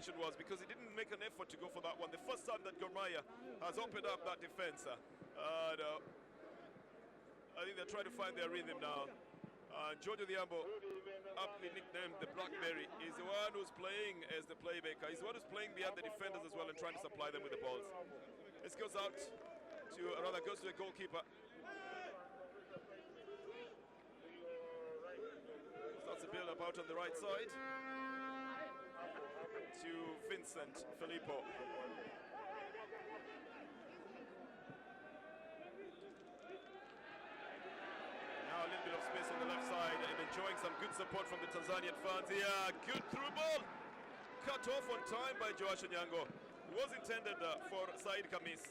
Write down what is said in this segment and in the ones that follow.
expectation was, because he didn't make an effort to go for that one. The first time that Gor Mahia has opened up that defense. I think they're trying to find their rhythm now. Giorgio Diambo, aptly nicknamed the Blackberry, is the one who's playing as the playmaker. He's the one who's playing behind the defenders as well and trying to supply them with the balls. This goes out to, goes to the goalkeeper. Starts a build-up out on the right side to Vincent Filippo. Now a little bit of space on the left side and enjoying some good support from the Tanzanian fans here. Good through ball. Cut off on time by Joash Onyango. It was intended for Said Khamis.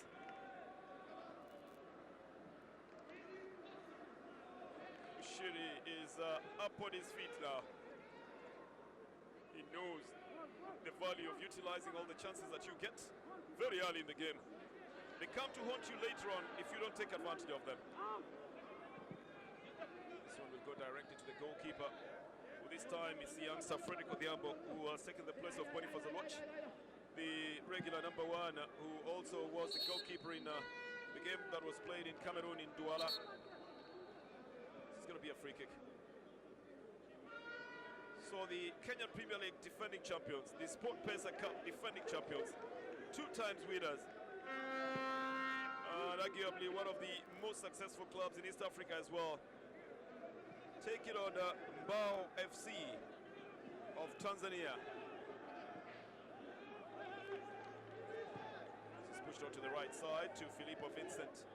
Shiri is up on his feet now. He knows the value of utilizing all the chances that you get very early in the game. They come to haunt you later on if you don't take advantage of them. This one will go directly to the goalkeeper. Well, this time it's the youngster Frederick Odhiambo who has taken the place of Boniface Aloch, the regular number 1 who also was the goalkeeper in the game that was played in Cameroon in Douala. This is going to be a free kick. So the Kenyan Premier League defending champions, the Sport Pesa Cup defending champions, 2 times winners, and arguably one of the most successful clubs in East Africa as well, take it on Mbao FC of Tanzania. This is pushed on to the right side to Filippo Vincent.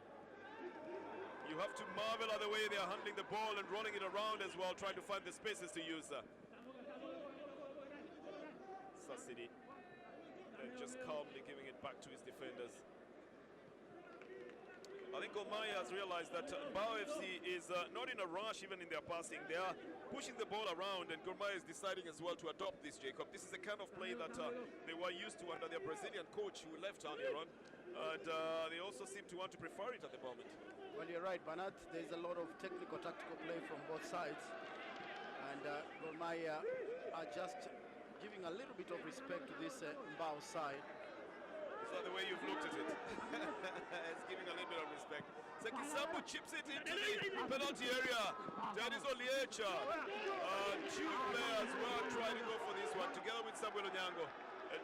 You have to marvel at the way they are handling the ball and rolling it around as well, trying to find the spaces to use. Sassidi then just calmly giving it back to his defenders. I think Gor Mahia has realized that Mbao FC is not in a rush even in their passing. They are pushing the ball around, and Gor Mahia is deciding as well to adopt this, Jacob. This is the kind of play that they were used to under their Brazilian coach who left earlier on. And they also seem to want to prefer it at the moment. Well, you're right, Bernard. There's a lot of technical, tactical play from both sides. And Gor Mahia are just giving a little bit of respect to this Mbao side. Is that the way you've looked at it? It's giving a little bit of respect. Sekisambu chips it into the penalty area. Dennis Oliecha. 2 players were trying to go for this one together with Samuel Onyango.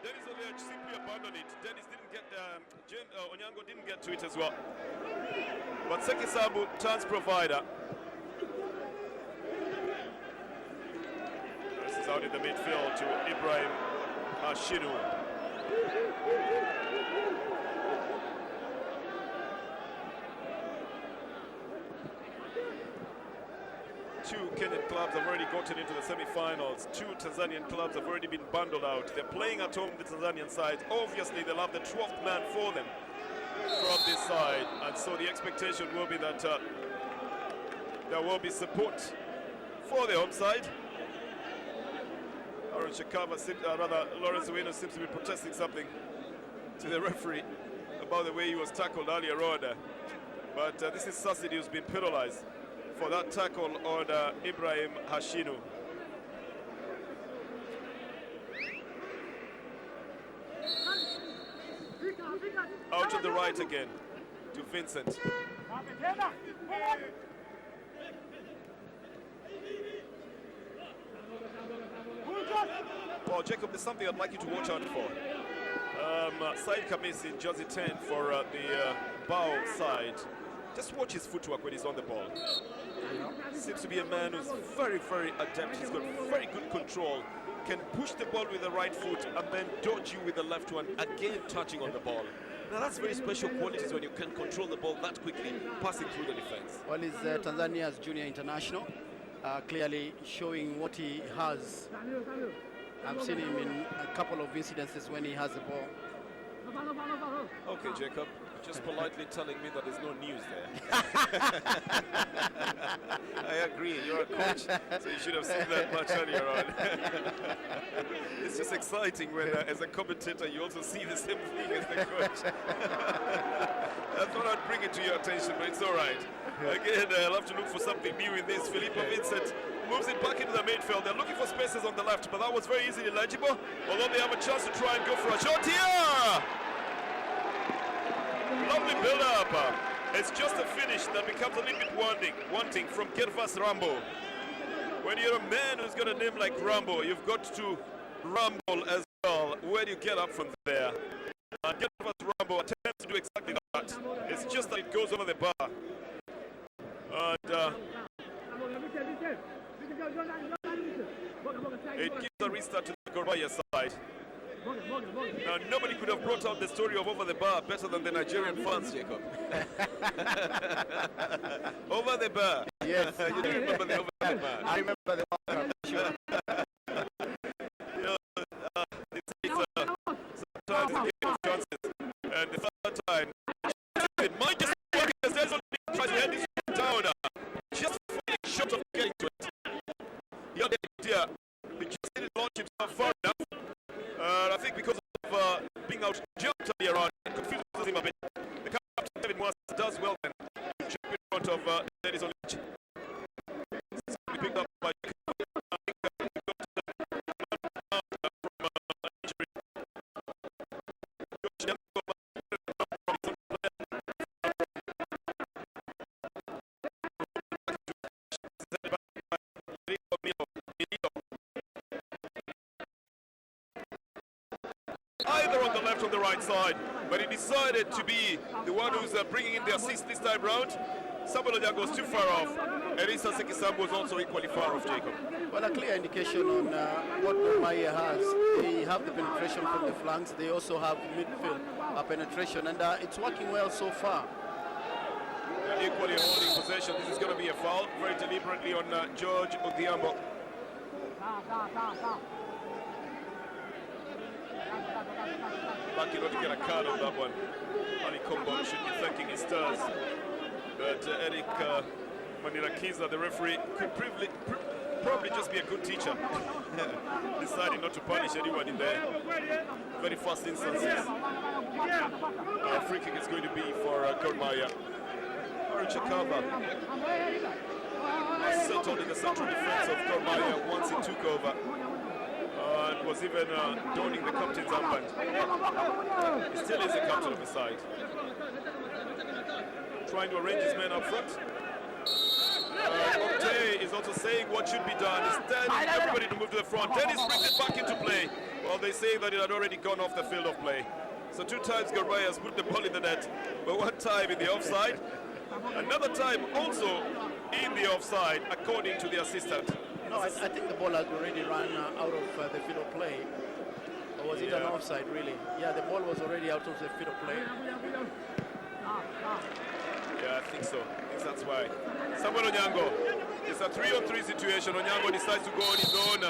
Dennis Oliecha simply abandoned it. Dennis didn't get, Onyango didn't get to it as well. But Sekisambu turns provider. This is out in the midfield to Ibrahim Hashinu. Two Kenyan clubs have already gotten into the semi-finals. 2 Tanzanian clubs have already been bundled out. They're playing at home, the Tanzanian side. Obviously, they'll have the 12th man for them from this side. And so the expectation will be that there will be support for the home side. Lawrence Owino seems to be protesting something to the referee about the way he was tackled earlier on. But this is Sassidi who's been penalized for that tackle on Ibrahim Hashinu. Out to the right again to Vincent. Well, Jacob, there's something I'd like you to watch out for. Said Khamis in jersey 10 for the Mbao side. Just watch his footwork when he's on the ball. Seems to be a man who's very, very adept. He's got very good control. Can push the ball with the right foot and then dodge you with the left one, again touching on the ball. Now that's very special qualities when you can control the ball that quickly, passing through the defense. Well, he's Tanzania's junior international, clearly showing what he has. I've seen him in a couple of incidences when he has the ball. Okay, Jacob, just politely telling me that there's no news there. I agree, you're a coach, so you should have seen that much earlier on. It's just exciting when, as a commentator, you also see the same thing as the coach. I thought I'd bring it to your attention, but it's all right. Again, I'll have to look for something new in this. Filippo Vincent moves it back into the midfield. They're looking for spaces on the left, but that was very easily legible. Although they have a chance to try and go for a shot here. Lovely build-up. It's just a finish that becomes a little bit wanting from Gervas Rambo. When you're a man who's got a name like Rambo, you've got to rumble as well. Where do you get up from there? Gervas Rambo attempts to do exactly that. It's just that it goes over the bar. And it gives a restart to the Gor Mahia side. Now, nobody could have brought out the story of over the bar better than the Nigerian fans, Jacob. Over the bar. Yes. You do remember the over the bar? I remember the bar. Sure. Sometimes it's a game of chances. And the third time, it might just work as there's only tries to head this down. Just falling short of getting to it. He had the idea. He just didn't launch himself far enough. I think because of being out jumped earlier on, it confuses him a bit. The captain David Moss does well then. Check in front of Dennis Olich. Picked up by either on the left or the right side, but he decided to be the one who's bringing in the assist this time round. Samuel Onyango goes too far off, and Issa Sekisambo was also equally far off, Jacob. Well, a clear indication on what Gor Mahia has. They have the penetration from the flanks. They also have midfield penetration, and it's working well so far. Equally holding possession. This is going to be a foul, very deliberately on George Odhiambo. Lucky not to get a card on that one. Ali Kombo should be thanking his stars. But Eric Manirakiza, the referee, could probably just be a good teacher. Deciding not to punish anyone in the very first instances. Free kick is going to be for Gor Mahia. Orange Chakava settled in the central defense of Gor Mahia once he took over. And was even donning the captain's armband. He still is the captain of the side. Trying to arrange his men up front. Octay is also saying what should be done. He's telling everybody to move to the front. Dennis brings it back into play. Well, they say that it had already gone off the field of play. So 2 times Gor Mahia has put the ball in the net, but 1 time in the offside. Another time also in the offside, according to the assistant. No, I think the ball had already run out of the field of play. Or was it an offside, really? Yeah, the ball was already out of the field of play. Yeah, I think so. I think that's why. Samuel Onyango. It's a 3-on-3 situation. Onyango decides to go on his own.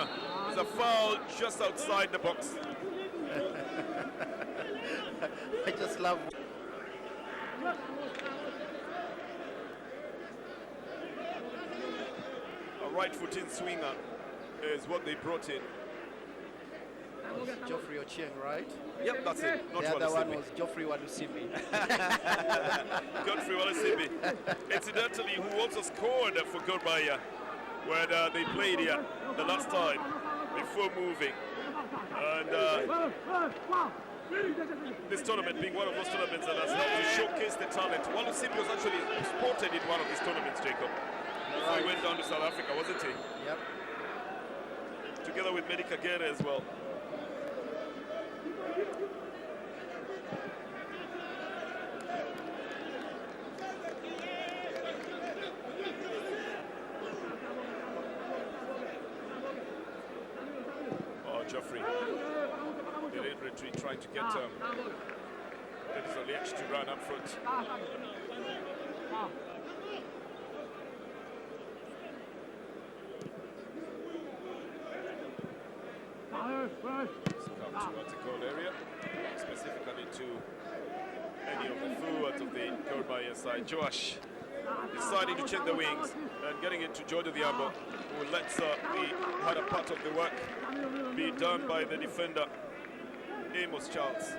It's a foul just outside the box. I just love... A right-footed swinger is what they brought in. Geoffrey Ochieng, right? Yep, that's it. Not the other one was Geoffrey Walusimbi. Geoffrey Walusimbi. Incidentally, who also scored for Gor Mahia when they played here the last time before moving. And this tournament being one of those tournaments that has helped to showcase the talent. Walusimbi was actually spotted in one of these tournaments, Jacob. So he went down to South Africa, wasn't he? Yep. Together with Medi Kagere as well. Oh, Geoffrey. They did retreat, trying to get Dennis to run up front. Come towards the goal area, specifically to any of the forwards of the Gor Mahia side. Joash deciding to check the wings and getting it to George Odhiambo, who lets the harder part of the work be done by the defender, Amos Charles.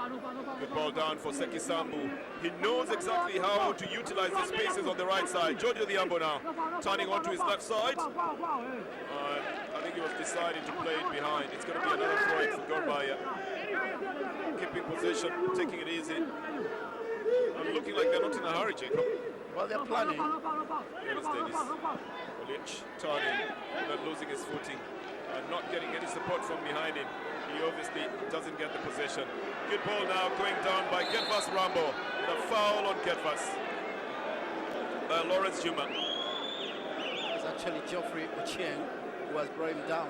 Good ball down for Seki Sambu. He knows exactly how to utilize the spaces on the right side. Giorgio Diambo now turning onto his left side. I think he was deciding to play it behind. It's going to be another throw in for Gor Mahia. Keeping possession, taking it easy. And looking like they're not in a hurry, Jacob. Well, they're planning. Here is Dennis. Olic turning, not losing his footing, and not getting any support from behind him. He obviously doesn't get the possession. Good ball now going down by Getvas Rambo. And a foul on Getvas. Lawrence Juma. It's actually Geoffrey Ochieng who has brought him down.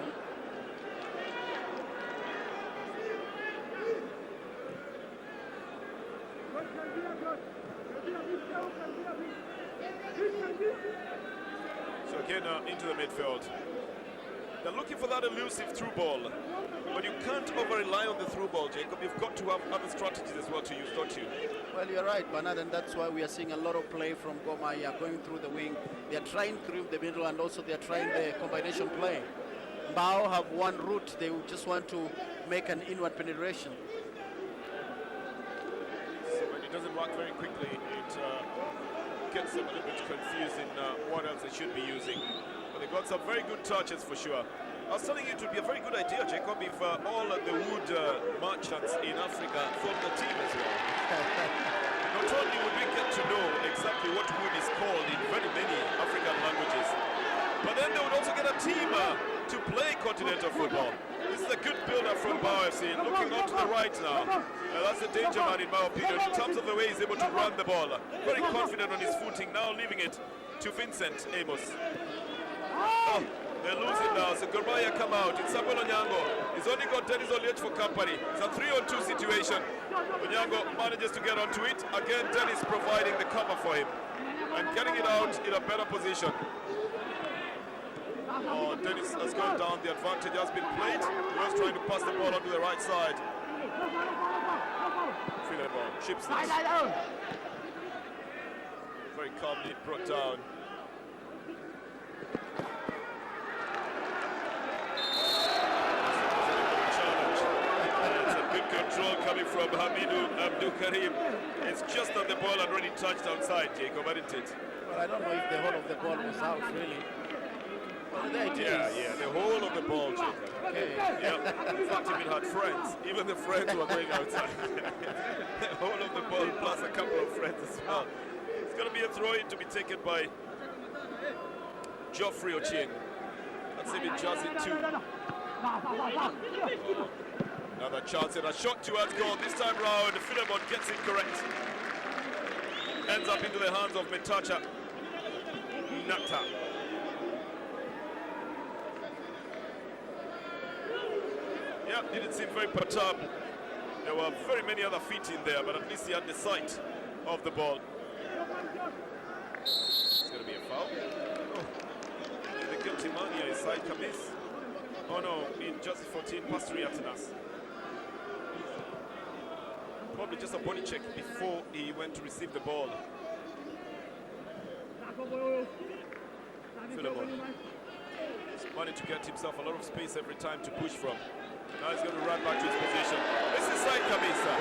So again into the midfield. They're looking for that elusive through ball. But you can't over-rely on the through ball, Jacob. You've got to have other strategies as well to use, don't you? Well, you're right, Bernard, and that's why we are seeing a lot of play from Gor Mahia going through the wing. They're trying through the middle, and also they're trying the combination play. Mbao have one route. They just want to make an inward penetration. So when it doesn't work very quickly, it gets them a little bit confused in what else they should be using. But they got some very good touches for sure. I was telling you it would be a very good idea, Jacob, if all the wood merchants in Africa formed a team as well. Not only would we get to know exactly what wood is called in very many African languages, but then they would also get a team to play continental football. This is a good build-up from Mbao FC, looking on to the right now. That's the danger man in my opinion, in terms of the way he's able to run the ball. Very confident on his footing, now leaving it to Vincent Amos. Oh, they're losing now, so Gor Mahia come out. It's Samuel Onyango. He's only got Dennis Oliech for company. It's a 3-on-2 situation. Onyango manages to get onto it. Again, Dennis providing the cover for him and getting it out in a better position. Oh, Dennis has gone down. The advantage has been played. He was trying to pass the ball onto the right side. Feel the ball. Chips this. Very calmly brought down. Control coming from Hamidou Abdul Karim. It's just on the ball and already touched outside, Jacob, hadn't it? Well, I don't know if the whole of the ball was out, really. Well, there it is. Yeah, the whole of the ball, Jacob. Okay. Yeah, in fact, if it had friends, even the friends were going outside. The whole of the ball plus a couple of friends as well. It's going to be a throw-in to be taken by Geoffrey Ochieng. That's him in Jersey 2. Another chance and a shot towards goal. This time round, Philemon gets it correct. Ends up into the hands of Metacha Nata. Yeah, didn't seem very perturbed. There were very many other feet in there, but at least he had the sight of the ball. It's going to be a foul. Oh. The guilty man here is Said Kamis. Oh no, in just 14, past 3 Atanas. Probably just a body check before he went to receive the ball. Philemon has managed to get himself a lot of space every time to push from. Now he's going to run back to his position. This is Said Kamisa.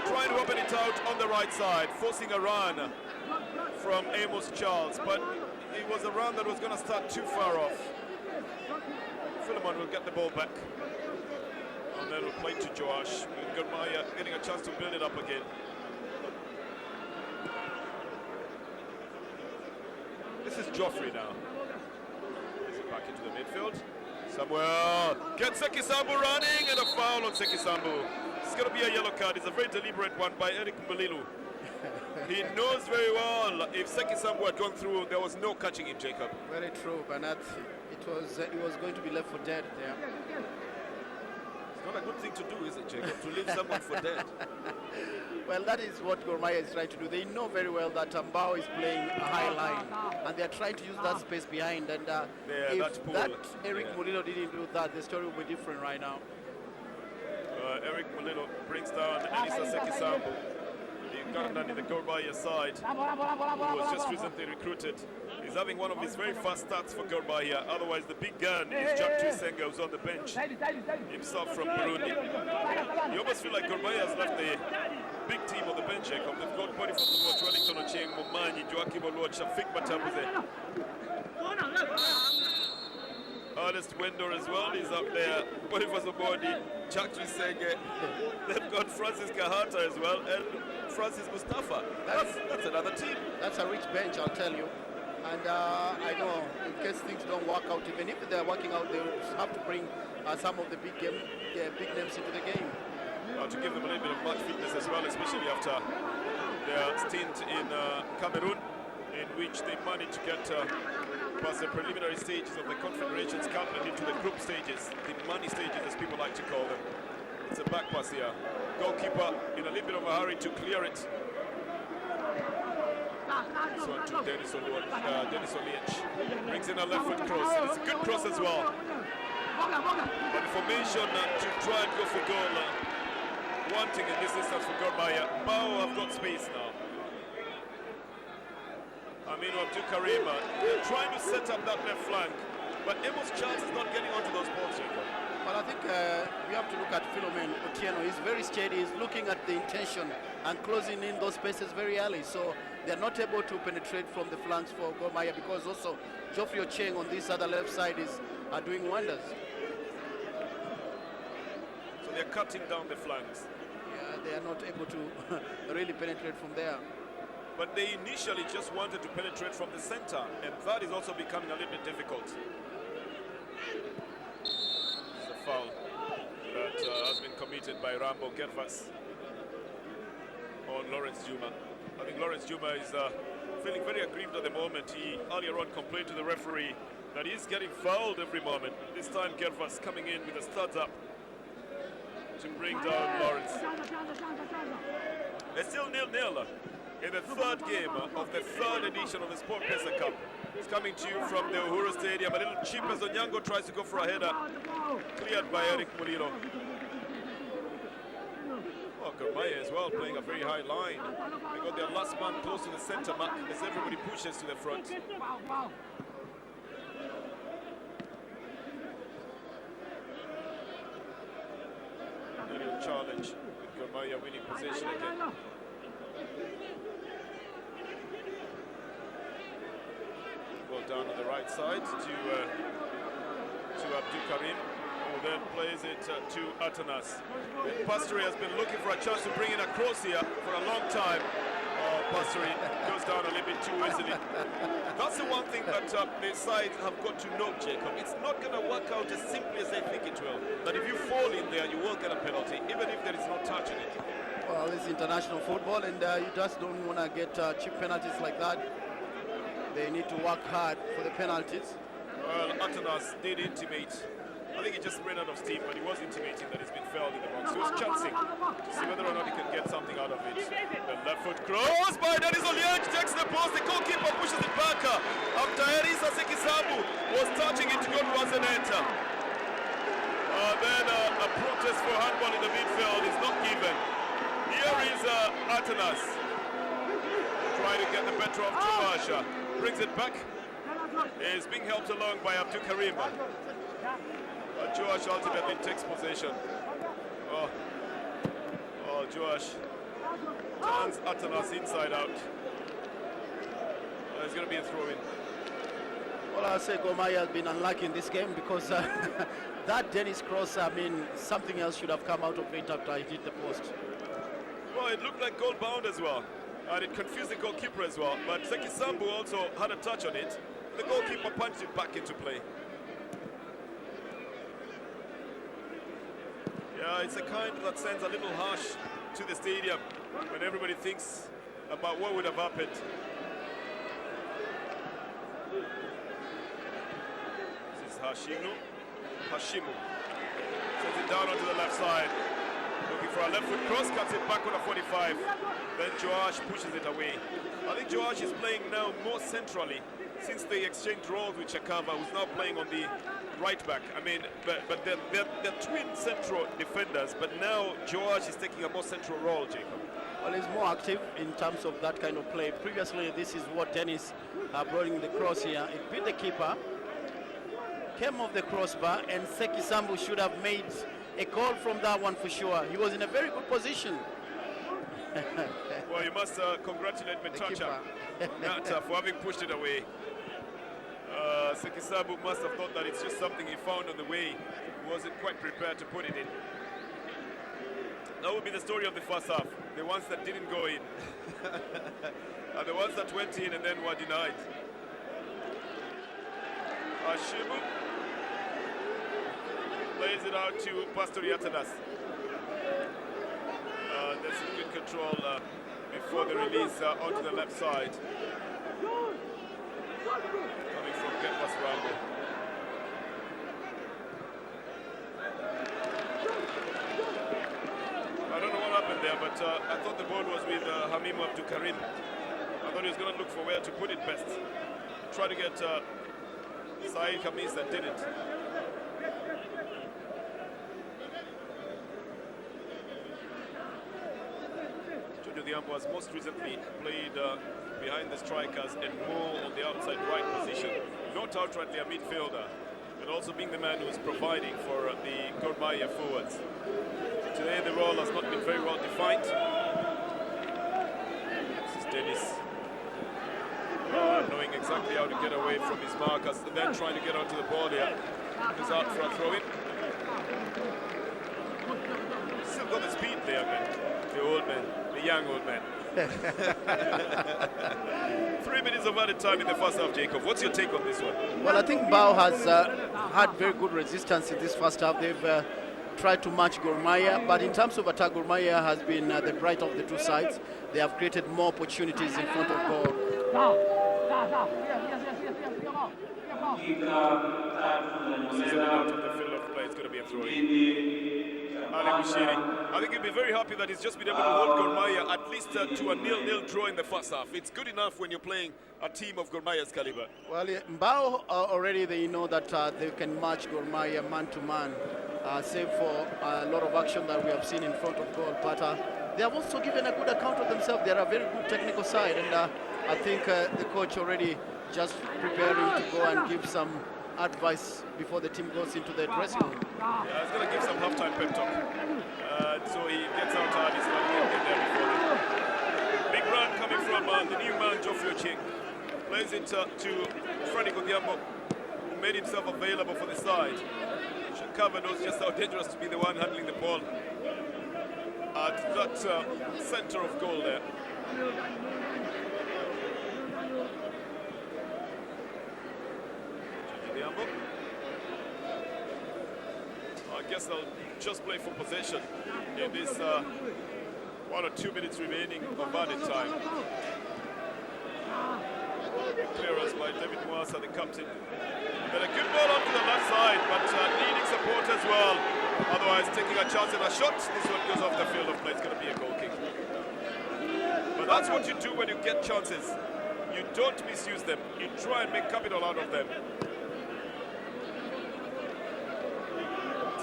Trying to open it out on the right side, forcing a run from Amos Charles, but it was a run that was going to start too far off. Philemon will get the ball back. And then we'll play to Joash. Gor Mahia getting a chance to build it up again. This is Geoffrey now. Is it back into the midfield? Samuel gets Seki Sambu running and a foul on Seki Sambu. It's going to be a yellow card. It's a very deliberate one by Eric Mbalilu. He knows very well if Seki Sambu had gone through, there was no catching him, Jacob. Very true, Bernard. It was going to be left for dead there. It's not a good thing to do, is it, Jacob? To leave someone for dead. Well, that is what Gor Mahia is trying to do. They know very well that Mbao is playing a high line, and they are trying to use that space behind. And if that Eric Mulilo didn't do that, the story would be different right now. Eric Mulilo brings down Elisa Seki Sambu. He Ugandan in the Gor Mahia side, who was just recently recruited. He's having one of his very fast starts for Gor Mahia. Otherwise, the big gun is Jack Senga, who's on the bench, himself from Burundi. You almost feel like Gor Mahia has left the big team on the bench, Jacob. They've got Boniface Watch, Wellington Ocheng, Momanyi, Joachim Oluoch, Shafik Matabuze. Ernest Wendor as well, he's up there. Boniface Obodi, Jack Senga. They've got Francis Kahata as well, and Francis Mustafa. That's another team. That's a rich bench, I'll tell you. And I know in case things don't work out, even if they're working out, they have to bring some of the big names into the game. To give them a little bit of match fitness as well, especially after their stint in Cameroon, in which they managed to get past the preliminary stages of the Confederations Cup and into the group stages, the money stages as people like to call them. It's a back pass here. Goalkeeper in a little bit of a hurry to clear it. This one to Dennis Oliech. Brings in a left foot cross. It's a good cross as well. But the formation to try and go for goal. Wanting in this instance for Gor Mahia. Mbao have got space now. Aminu Abdul Karim, they're trying to set up that left flank, but Emo's chance is not getting onto those balls, Jacob. Well, I think we have to look at Philomen Otieno. He's very steady. He's looking at the intention and closing in those spaces very early. So they're not able to penetrate from the flanks for Gor Mahia, because also Geoffrey Ocheng on this other left side is doing wonders. So they're cutting down the flanks. Yeah, they are not able to really penetrate from there. But they initially just wanted to penetrate from the center, and that is also becoming a little bit difficult. It's a foul that has been committed by Rambo Gervas on Lawrence Juma. I think Lawrence Juma is feeling very aggrieved at the moment. He earlier on complained to the referee that he's getting fouled every moment. This time Gervas coming in with a studs up to bring down Lawrence. It's still 0-0. In the third game of the third edition of the Sport Pesa Cup. It's coming to you from the Uhuru Stadium. A little chip as Onyango tries to go for a header. Cleared by Eric Mulilo. Oh, Gor Mahia as well, playing a very high line. They got their last man close to the centre mark as everybody pushes to the front. A little challenge with Gor Mahia winning possession again. Well, down on the right side to Abdul Karim, who then plays it to Atanas. Pastore has been looking for a chance to bring in a cross here for a long time. Pastore goes down a little bit too easily. That's the one thing that the sides have got to know, Jacob. It's not going to work out as simply as they think it will. That if you fall in there, you will get a penalty, even if there is no touch in it. Well, it's international football, and you just don't want to get cheap penalties like that. They need to work hard for the penalties. Well, Atanas did intimate. I think he just ran out of steam, but he was intimating that he's been fouled in the box. He was chancing to see whether or not he can get something out of it. The left foot cross by Dennis Oliech takes the post. The goalkeeper pushes it back. After Erisa Sekisabu was touching it to go towards the net. Then a protest for handball in the midfield is not given. Here is Atanas trying to get the better of Joash. Brings it back. Is being helped along by Abdul Karim. Joash ultimately takes possession. Oh, Joash turns Atanas inside out. It's going to be a throw-in. Well, I'll say Gor Mahia has been unlucky in this game, because that Dennis cross, I mean, something else should have come out of it after he hit the post. Well, it looked like goal bound as well. And it confused the goalkeeper as well. But Sekisambu also had a touch on it. The goalkeeper punched it back into play. Yeah, it's a kind that sends a little hush to the stadium when everybody thinks about what would have happened. This is Hashimu. Sends it down onto the left side. Looking for a left foot cross, cuts it back on a 45. Then Joash pushes it away. I think Joash is playing now more centrally since they exchanged roles with Chakava, who's now playing on the right back. I mean, but they're twin central defenders, but now Joash is taking a more central role, Jacob. Well, he's more active in terms of that kind of play. Previously, this is what Dennis brought in the cross here. It beat the keeper, came off the crossbar, and Seki Sambu should have made a goal from that one for sure. He was in a very good position. Well, you must congratulate Metacha for having pushed it away. Seki Sambu must have thought that it's just something he found on the way. He wasn't quite prepared to put it in. That would be the story of the first half. The ones that didn't go in. And the ones that went in and then were denied. Ashimu plays it out to Pastori Atanas. There's some good control before the release onto the left side. Coming from Getwas Rambo. I don't know what happened there, but I thought the ball was with Hamim Abdul Karim. I thought he was going to look for where to put it best. Try to get Saeed Khamis that didn't. Diambo has most recently played behind the strikers and more on the outside right position. Not outrightly a midfielder, but also being the man who's providing for the Gor Mahia forwards. Today the role has not been very well defined. This is Dennis knowing exactly how to get away from his markers and then trying to get onto the ball here. He's out for a throw-in. Still got the speed there, man. The old man. The young old man. 3 minutes of added time in the first half, Jacob. What's your take on this one? Well, I think Mbao has had very good resistance in this first half. They've tried to match Gor Mahia, but in terms of attack, Gor Mahia has been the bright of the two sides. They have created more opportunities in front of goal. It's going to be a throw-in. I think he'll be very happy that he's just been able to hold Gor Mahia at least to a 0-0 draw in the first half. It's good enough when you're playing a team of Gor Mahia's caliber. Well, Mbao already they know that they can match Gor Mahia man to man, save for a lot of action that we have seen in front of goal. But they have also given a good account of themselves. They are a very good technical side, and I think the coach already just preparing to go and give some advice before the team goes into the dressing room. Yeah, he's going to give some half-time pep talk. So he gets out hard, he's going to get there before them. Big run coming from the new man, Geoffrey Oching. Plays it to Freddy Kodiambo, who made himself available for the side. Shakava knows just how dangerous to be the one handling the ball at that center of goal there. I guess they'll just play for possession in this 1 or 2 minutes remaining of added time. Clearance by David Mwasa, the captain. But a good ball onto the left side, but needing support as well. Otherwise, taking a chance at a shot. This one goes off the field of play. It's going to be a goal kick. But that's what you do when you get chances. You don't misuse them. You try and make capital out of them.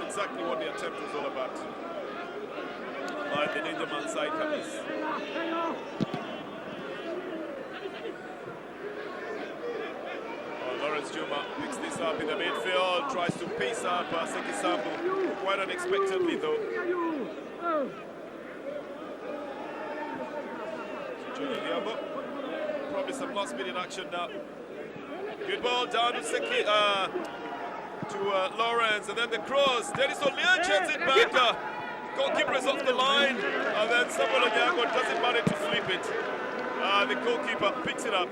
Exactly what the attempt was all about. By the danger man side Khamis. Lawrence Juma picks this up in the midfield, tries to pace up Seki Sambu, quite unexpectedly though. Junior Diambo, probably some last minute action now. Good ball down to Seki, to Lawrence, and then the cross. Dennis O'Leary checks it back. Goalkeeper is off the line, and then Samuel Onyango doesn't manage to flip it. The goalkeeper picks it up.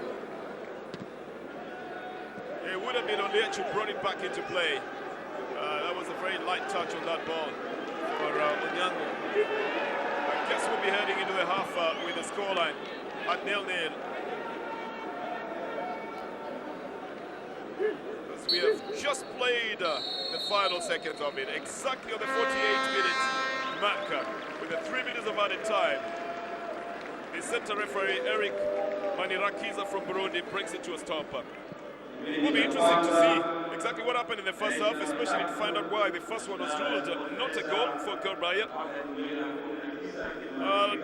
It would have been O'Leary who brought it back into play. That was a very light touch on that ball for Onyango. I guess we'll be heading into the half with the scoreline at 0-0. We have just played the final seconds of it, exactly on the 48-minute marker, with the 3 minutes of added time. The center referee, Eric Manirakiza from Burundi, brings it to a stop. It will be interesting to see exactly what happened in the first half, especially to find out why the first one was ruled not a goal for Gor Mahia. And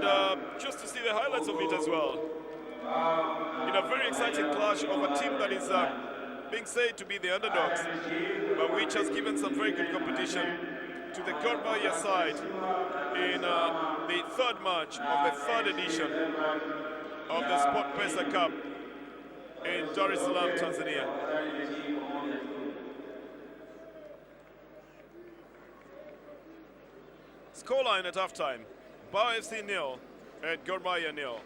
just to see the highlights of it as well. In a very exciting clash of a team that is being said to be the underdogs, but which has given some very good competition to the Gor Mahia side in the third match of the third edition of the Sport Pesa Cup in Dar es Salaam, Tanzania. Scoreline at halftime: Mbao FC 0 and Gor Mahia 0.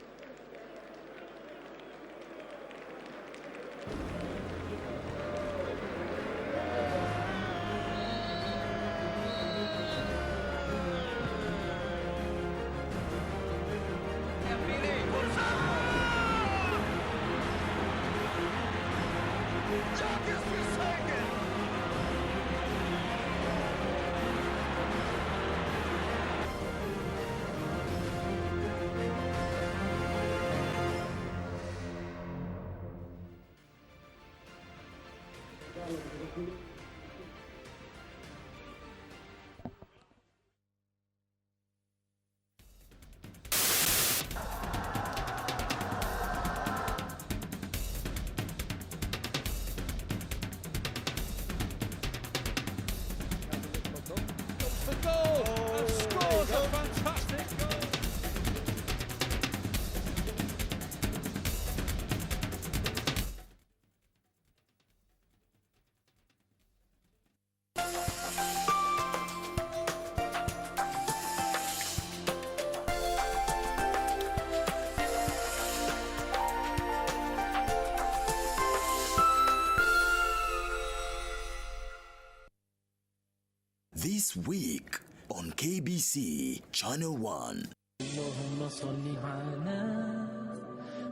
This week on KBC Channel 1. اللهم صل على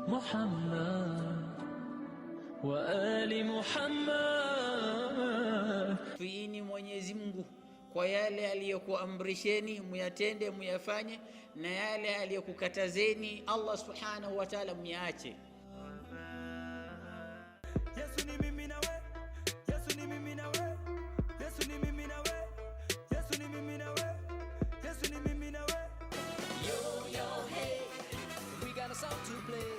محمد وآل محمد. Tuini Mwenyezi Mungu kwa yale aliyokuamrisheni muyatende muyafanye, na yale aliyokukatazeni Allah subhanahu wa ta'ala muyaache. Yesu ni mimi na we, Yesu ni mimi na we, Yesu ni mimi na we, Yesu ni mimi na we, Yesu ni mimi na we. Yo, yo, hey, we got a song to play.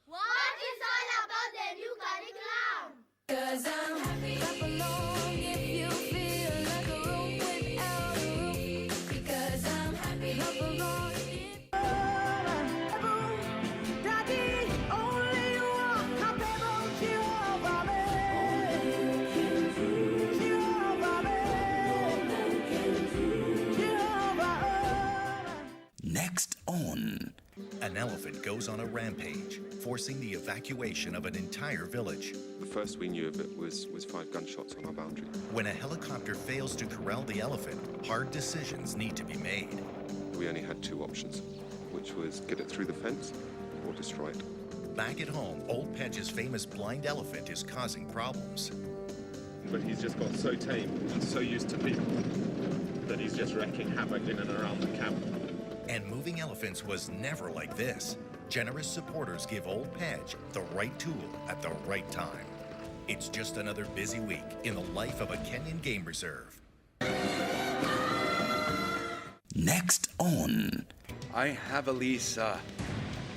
What is all about the new curriculum? 'Cause I'm happy. Clap along if you feel like a room without a roof. Because I'm happy. Clap along if Daddy, only you are happy. Jehovah, Jehovah. Next on. An elephant goes on a rampage, forcing the evacuation of an entire village. The first we knew of it was 5 gunshots on our boundary. When a helicopter fails to corral the elephant, hard decisions need to be made. We only had 2 options, which was get it through the fence or destroy it. Back at home, Old Pedge's famous blind elephant is causing problems. But he's just got so tame and so used to people that he's just wreaking havoc in and around the camp. And moving elephants was never like this. Generous supporters give Old Pedge the right tool at the right time. It's just another busy week in the life of a Kenyan game reserve. Next on. I have Elisa.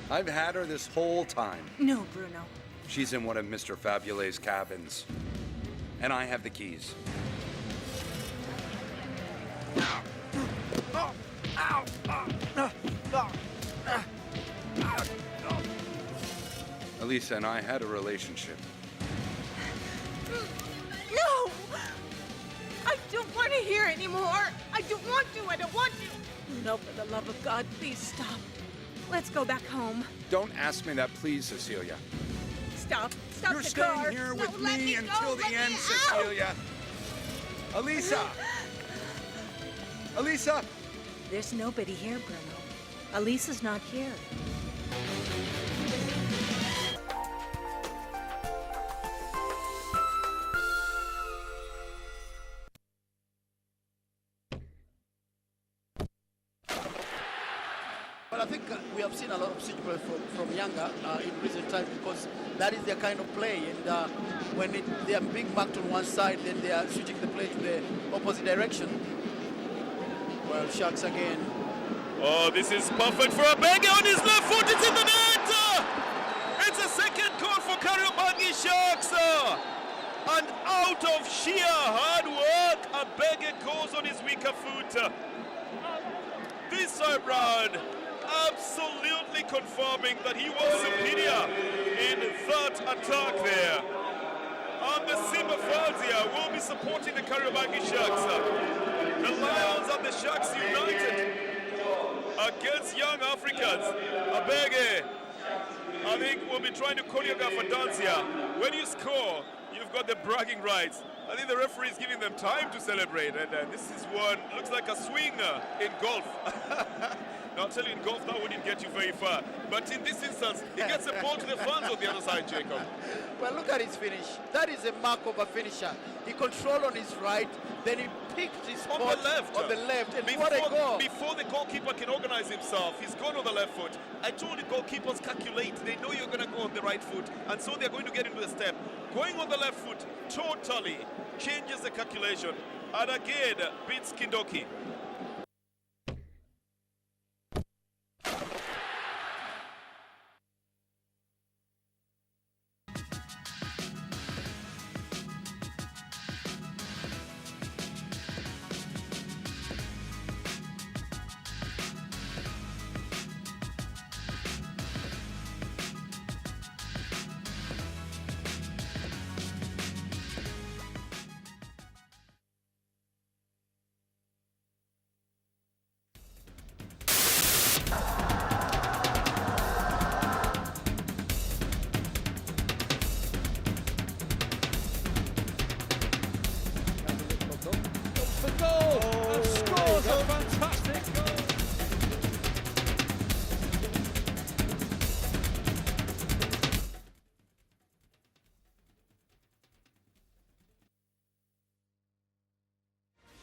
I've had her this whole time. No, Bruno. She's in one of Mr. Fabule's cabins. And I have the keys. Elisa and I had a relationship. No! I don't want to hear anymore. I don't want to. I don't want to. No, for the love of God, please stop. Let's go back home. Don't ask me that, please, Cecilia. Stop. Stop You're the staying car. here No, with let me go. until the Let end, me out. Cecilia. Elisa! Elisa! There's nobody here, Bruno. Elisa's not here. Well, I think we have seen a lot of siege play from Yanga in recent times, because that is their kind of play. And when they are being marked on one side, then they are switching the play to the opposite direction. Well, Sharks again Oh, this is perfect for Abege on his left foot. It's in the net. It's a second goal for Kariobangi Sharks. And out of sheer hard work, Abege goes on his weaker foot. This time round, absolutely confirming that he was superior in that attack there. And the Simba fans here will be supporting the Kariobangi Sharks. The Lions and the Sharks united against young Africans. Abege, I think, will be trying to choreograph a dance here. When you score, you've got the bragging rights. I think the referee is giving them time to celebrate, and this is one, looks like a swing in golf. Now, I'll tell you, in golf, that wouldn't get you very far. But in this instance, he gets the ball to the fans on the other side, Jacob. Well, look at his finish. That is a mark of a finisher. He controlled on his right, then he picked his spot on the left. And what a goal. Before the goalkeeper can organize himself, he's gone on the left foot. I told you, goalkeepers calculate. They know you're going to go on the right foot, and so they're going to get into the step. Going on the left foot totally changes the calculation, and again beats Kindoki.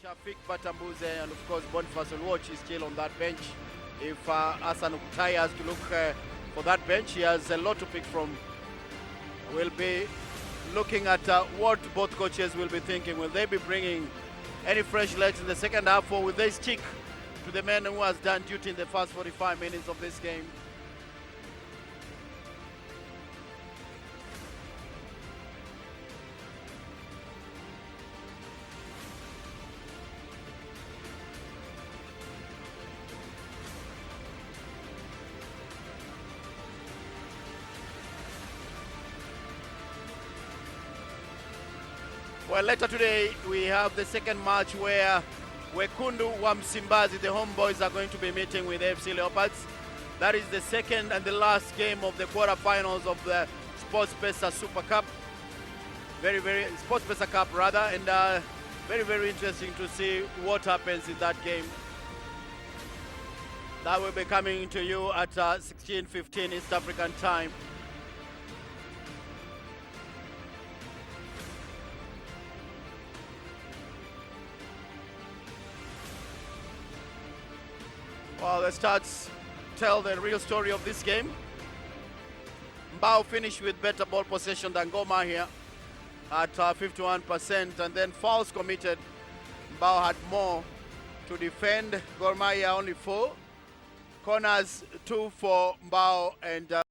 Shafik Batambuze and of course Boniface Oluoch is still on that bench. If Hassan Ukutai has to look for that bench, he has a lot to pick from. We'll be looking at what both coaches will be thinking. Will they be bringing any fresh legs in the second half, or will they stick to the man who has done duty in the first 45 minutes of this game? Well, later today we have the second match where Wekundu wa Msimbazi, the homeboys, are going to be meeting with AFC Leopards. That is the second and the last game of the quarterfinals of the Sports Pesa Super Cup. Sports Pesa Cup rather, and very interesting to see what happens in that game. That will be coming to you at 16:15 East African time. Well, the stats tell the real story of this game. Mbao finished with better ball possession than Gor Mahia at 51%, and then fouls committed. Mbao had more to defend. Gor Mahia only 4. Corners 2 for Mbao, and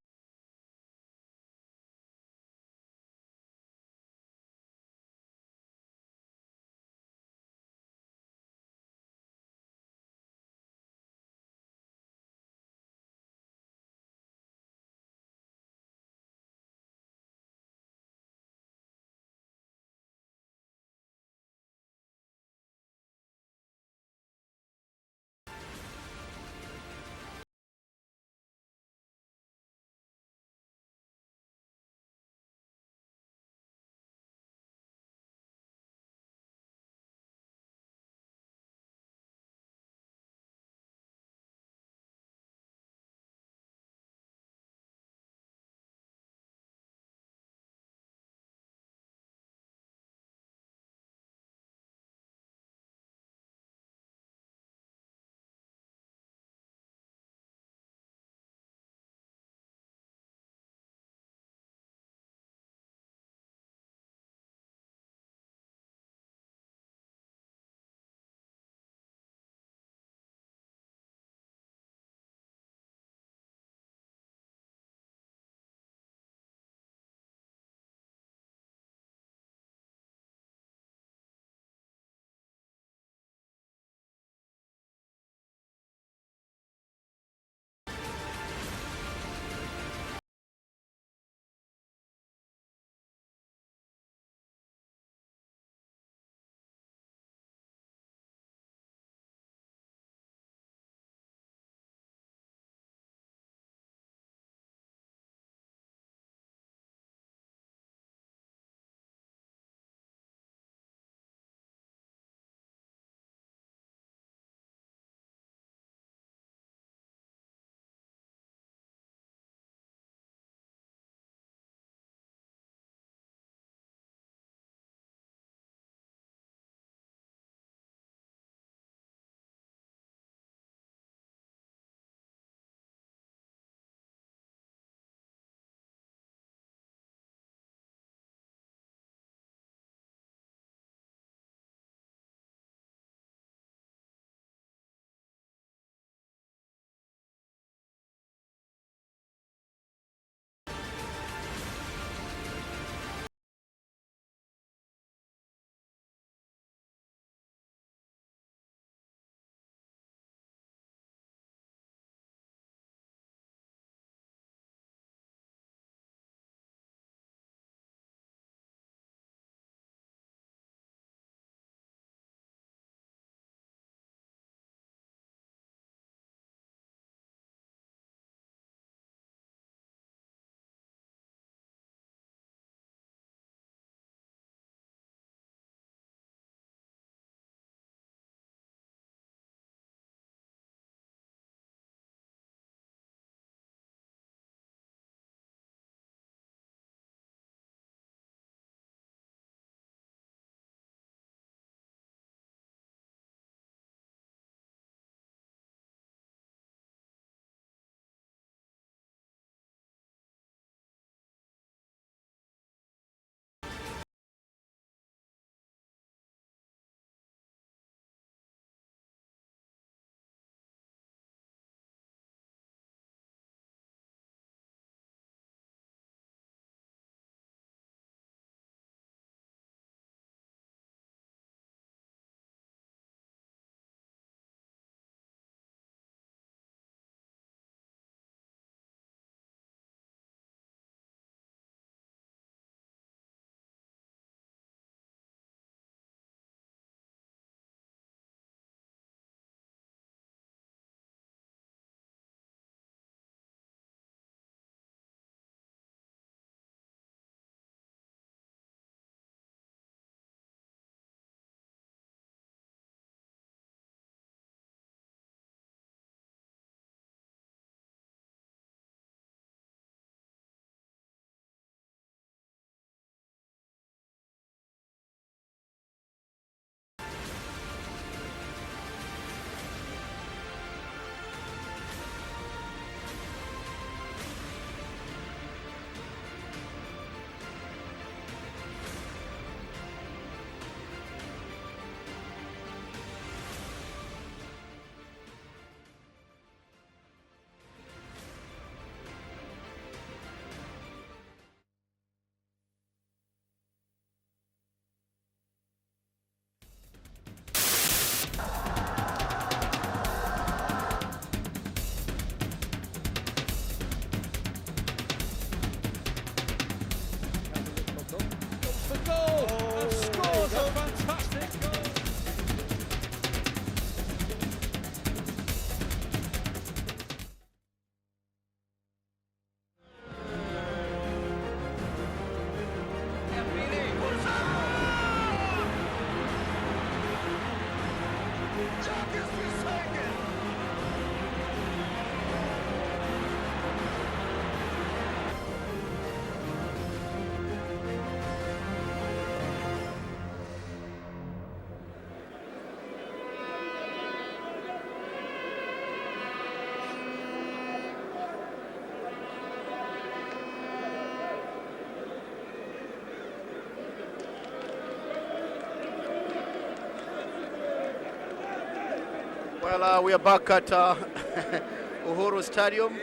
Well, we are back at Uhuru Stadium.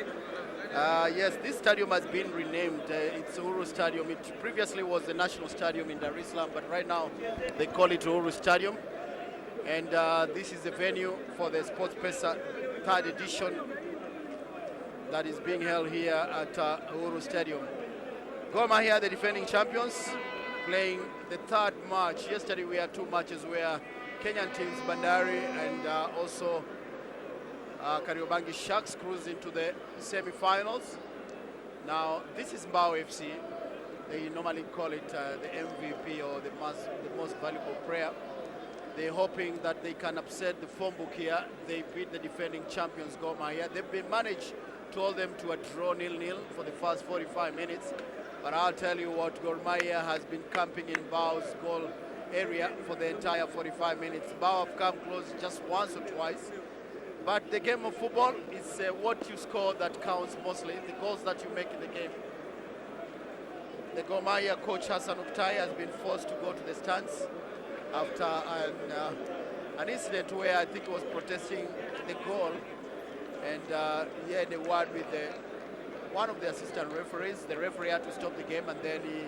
Yes, this stadium has been renamed. It's Uhuru Stadium. It previously was the National Stadium in Dar es Salaam, but right now they call it Uhuru Stadium. And this is the venue for the Sports Pesa 3rd edition that is being held here at Uhuru Stadium. Gor Mahia, the defending champions, playing the 3rd match. Yesterday we had 2 matches where Kenyan teams Bandari and also Kariobangi Sharks cruised into the semi-finals. Now this is Mbao FC. They normally call it the MVP or the most valuable player. They're hoping that they can upset the form book here. They beat the defending champions Gor Mahia. They've been managed to hold them to a draw 0-0 for the first 45 minutes. But I'll tell you what, Gor Mahia has been camping in Mbao's goal area for the entire 45 minutes. Mbao have come close just once or twice. But the game of football is what you score that counts mostly, the goals that you make in the game. The Gor Mahia coach Hassan Uktai has been forced to go to the stands after an incident where I think he was protesting the goal, and he had a word with one of the assistant referees. The referee had to stop the game, and then he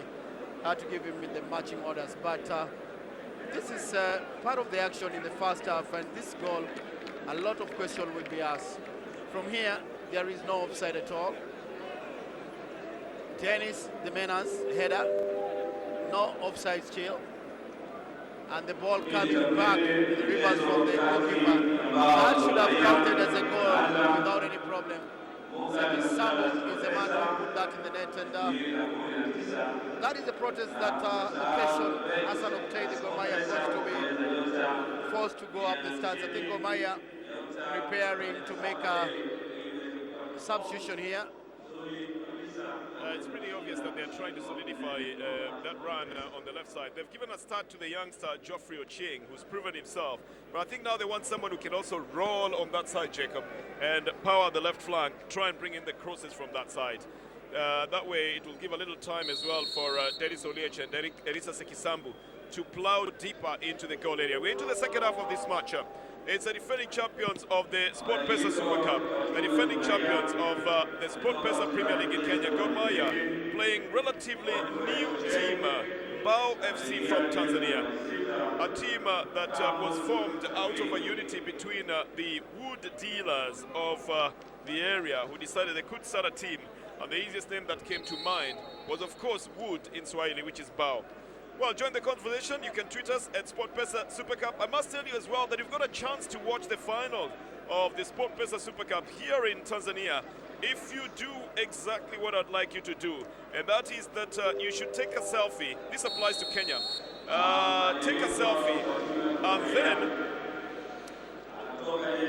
had to give him the matching orders. But this is part of the action in the first half, and this goal, a lot of questions will be asked. From here, there is no offside at all. Dennis the Menace header, no offside still. And the ball coming back, the reverse from the goalkeeper. That should have counted as a goal without any problem. Sambo is the man who put that in the net, and that is the protest that occasion Hassan Oktay, the Gor Mahia coach, to be forced to go up the stands. I think Gor Mahia preparing to make a substitution here. It's pretty obvious that they're trying to solidify that run on the left side. They've given a start to the youngster Geoffrey Oching, who's proven himself. But I think now they want someone who can also roll on that side, Jacob, and power the left flank, try and bring in the crosses from that side. That way it will give a little time as well for Dennis Oliech and Erisa Sekisambu to plow deeper into the goal area. We're into the second half of this matchup. It's the defending champions of the Sport Pesa Super Cup, the defending champions of the Sport Pesa Premier League in Kenya, Gor Mahia, playing relatively new team, Mbao FC from Tanzania. A team that was formed out of a unity between the wood dealers of the area who decided they could start a team. And the easiest name that came to mind was, of course, wood in Swahili, which is Mbao. Well, join the conversation. You can tweet us at Sport Pesa Super Cup. I must tell you as well that you've got a chance to watch the final of the Sport Pesa Super Cup here in Tanzania if you do exactly what I'd like you to do. And that is that you should take a selfie. This applies to Kenya. Take a selfie and then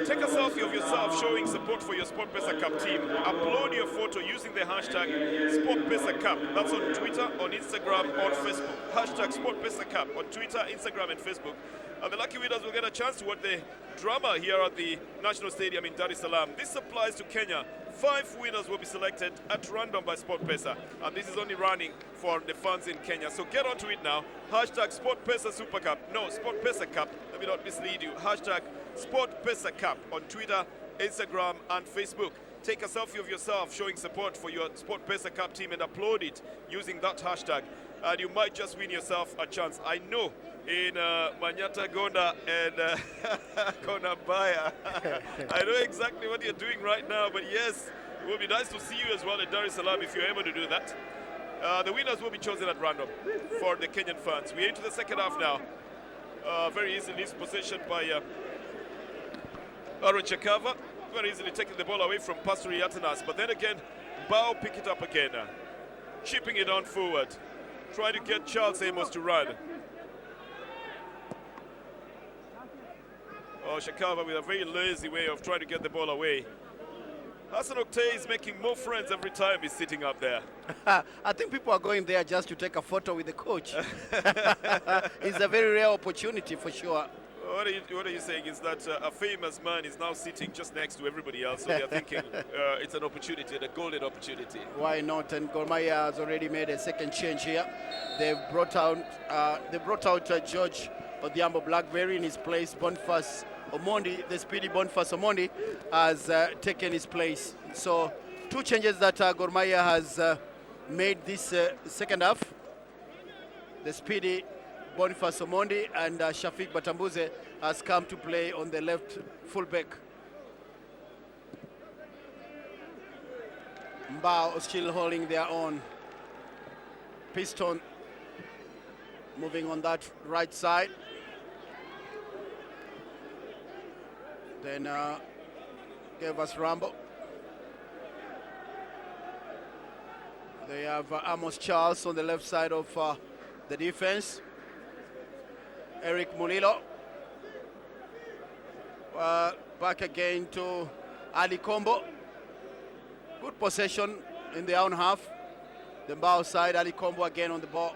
take a selfie of yourself showing support for your Sport Pesa Cup team. Upload your photo using the hashtag Sport Pesa Cup. That's on Twitter, on Instagram, on Facebook. Hashtag Sport Pesa Cup on Twitter, Instagram, and Facebook. And the lucky winners will get a chance to watch the drama here at the National Stadium in Dar es Salaam. This applies to Kenya. 5 winners will be selected at random by Sport Pesa. And this is only running for the fans in Kenya. So get onto it now. Hashtag Sport Pesa Super Cup. No, Sport Pesa Cup. Let me not mislead you. Hashtag Sport Pesa Cup on Twitter, Instagram, and Facebook. Take a selfie of yourself showing support for your Sport Pesa Cup team and upload it using that hashtag. And you might just win yourself a chance. I know in Manyata Gonda and Konabaya. I know exactly what you're doing right now, but yes, it will be nice to see you as well in Dar es Salaam if you're able to do that. The winners will be chosen at random for the Kenyan fans. We're into the second half now. Very easily possession by Aaron Chakava, very easily taking the ball away from Pasturi Yatanas, but then again, Mbao pick it up again, chipping it on forward, trying to get Charles Amos to run. Well, Shakava with a very lazy way of trying to get the ball away. Hassan Oktay is making more friends every time he's sitting up there. I think people are going there just to take a photo with the coach. It's a very rare opportunity for sure. What are you saying is that a famous man is now sitting just next to everybody else, so they're thinking it's an opportunity, a golden opportunity. Why not? And Gor Mahia has already made a second change here. They've brought out George Odhiambo Blackberry in his place. Boniface Omondi, the speedy Boniface Omondi, has taken his place. So 2 changes that Gor Mahia has made this second half. The speedy Boniface Omondi and Shafiq Batambuze has come to play on the left fullback. Mbao still holding their own. Piston moving on that right side. Then gave us Rambo. They have Amos Charles on the left side of the defense. Eric Mulilo. Back again to Ali Combo. Good possession in their own half. The Mbao side, Ali Combo again on the ball.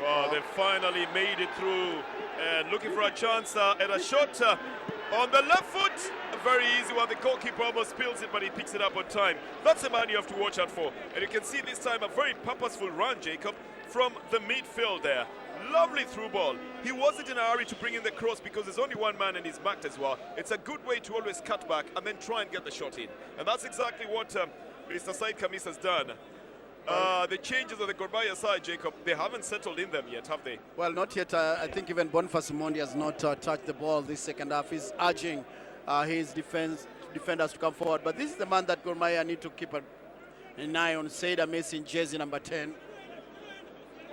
Well, they finally made it through and looking for a chance at a shot on the left foot. A very easy one. The goalkeeper almost spills it, but he picks it up on time. That's the man you have to watch out for. And you can see this time a very purposeful run, Jacob, from the midfield there. Lovely through ball. He wasn't in a hurry to bring in the cross because there's only one man and he's backed as well. It's a good way to always cut back and then try and get the shot in. And that's exactly what Mr. Said Khamis has done. The changes on the Gor Mahia side, Jacob, they haven't settled in them yet, have they? Well, not yet. I think even Boniface Mondi has not touched the ball this second half. He's urging his defenders to come forward. But this is the man that Gor Mahia need to keep an eye on. Said Messi in jersey number 10.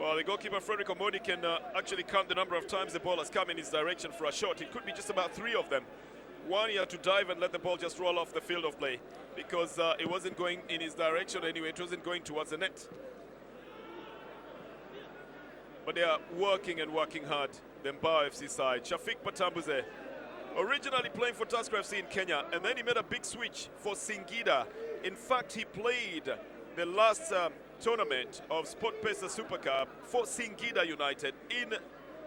Well, the goalkeeper, Frederick Omodi, can actually count the number of times the ball has come in his direction for a shot. It could be just about 3 of them. One, he had to dive and let the ball just roll off the field of play because it wasn't going in his direction anyway. It wasn't going towards the net. But they are working and working hard, the Mbao FC side. Shafiq Batambuze, originally playing for Tusker FC in Kenya, and then he made a big switch for Singida. In fact, he played the last tournament of SportPesa Super Cup for Singida United in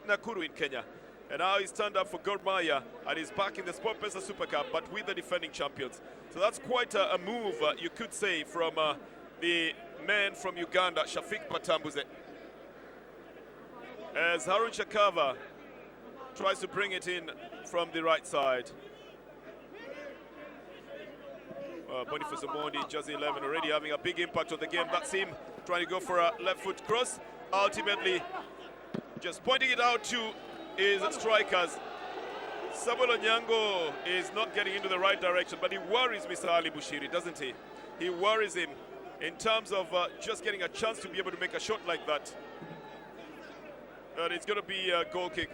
Nakuru in Kenya. And now he's turned up for Gor Mahia and he's back in the SportPesa Super Cup, but with the defending champions. So that's quite a move, you could say, from the man from Uganda, Shafiq Batambuze. As Harun Shakava tries to bring it in from the right side. Boniface Omondi, Jersey 11, already having a big impact on the game. That's him trying to go for a left foot cross. Ultimately, just pointing it out to his strikers. Samuel Onyango is not getting into the right direction, but he worries Mr. Ali Bushiri, doesn't he? He worries him in terms of just getting a chance to be able to make a shot like that. And it's going to be a goal kick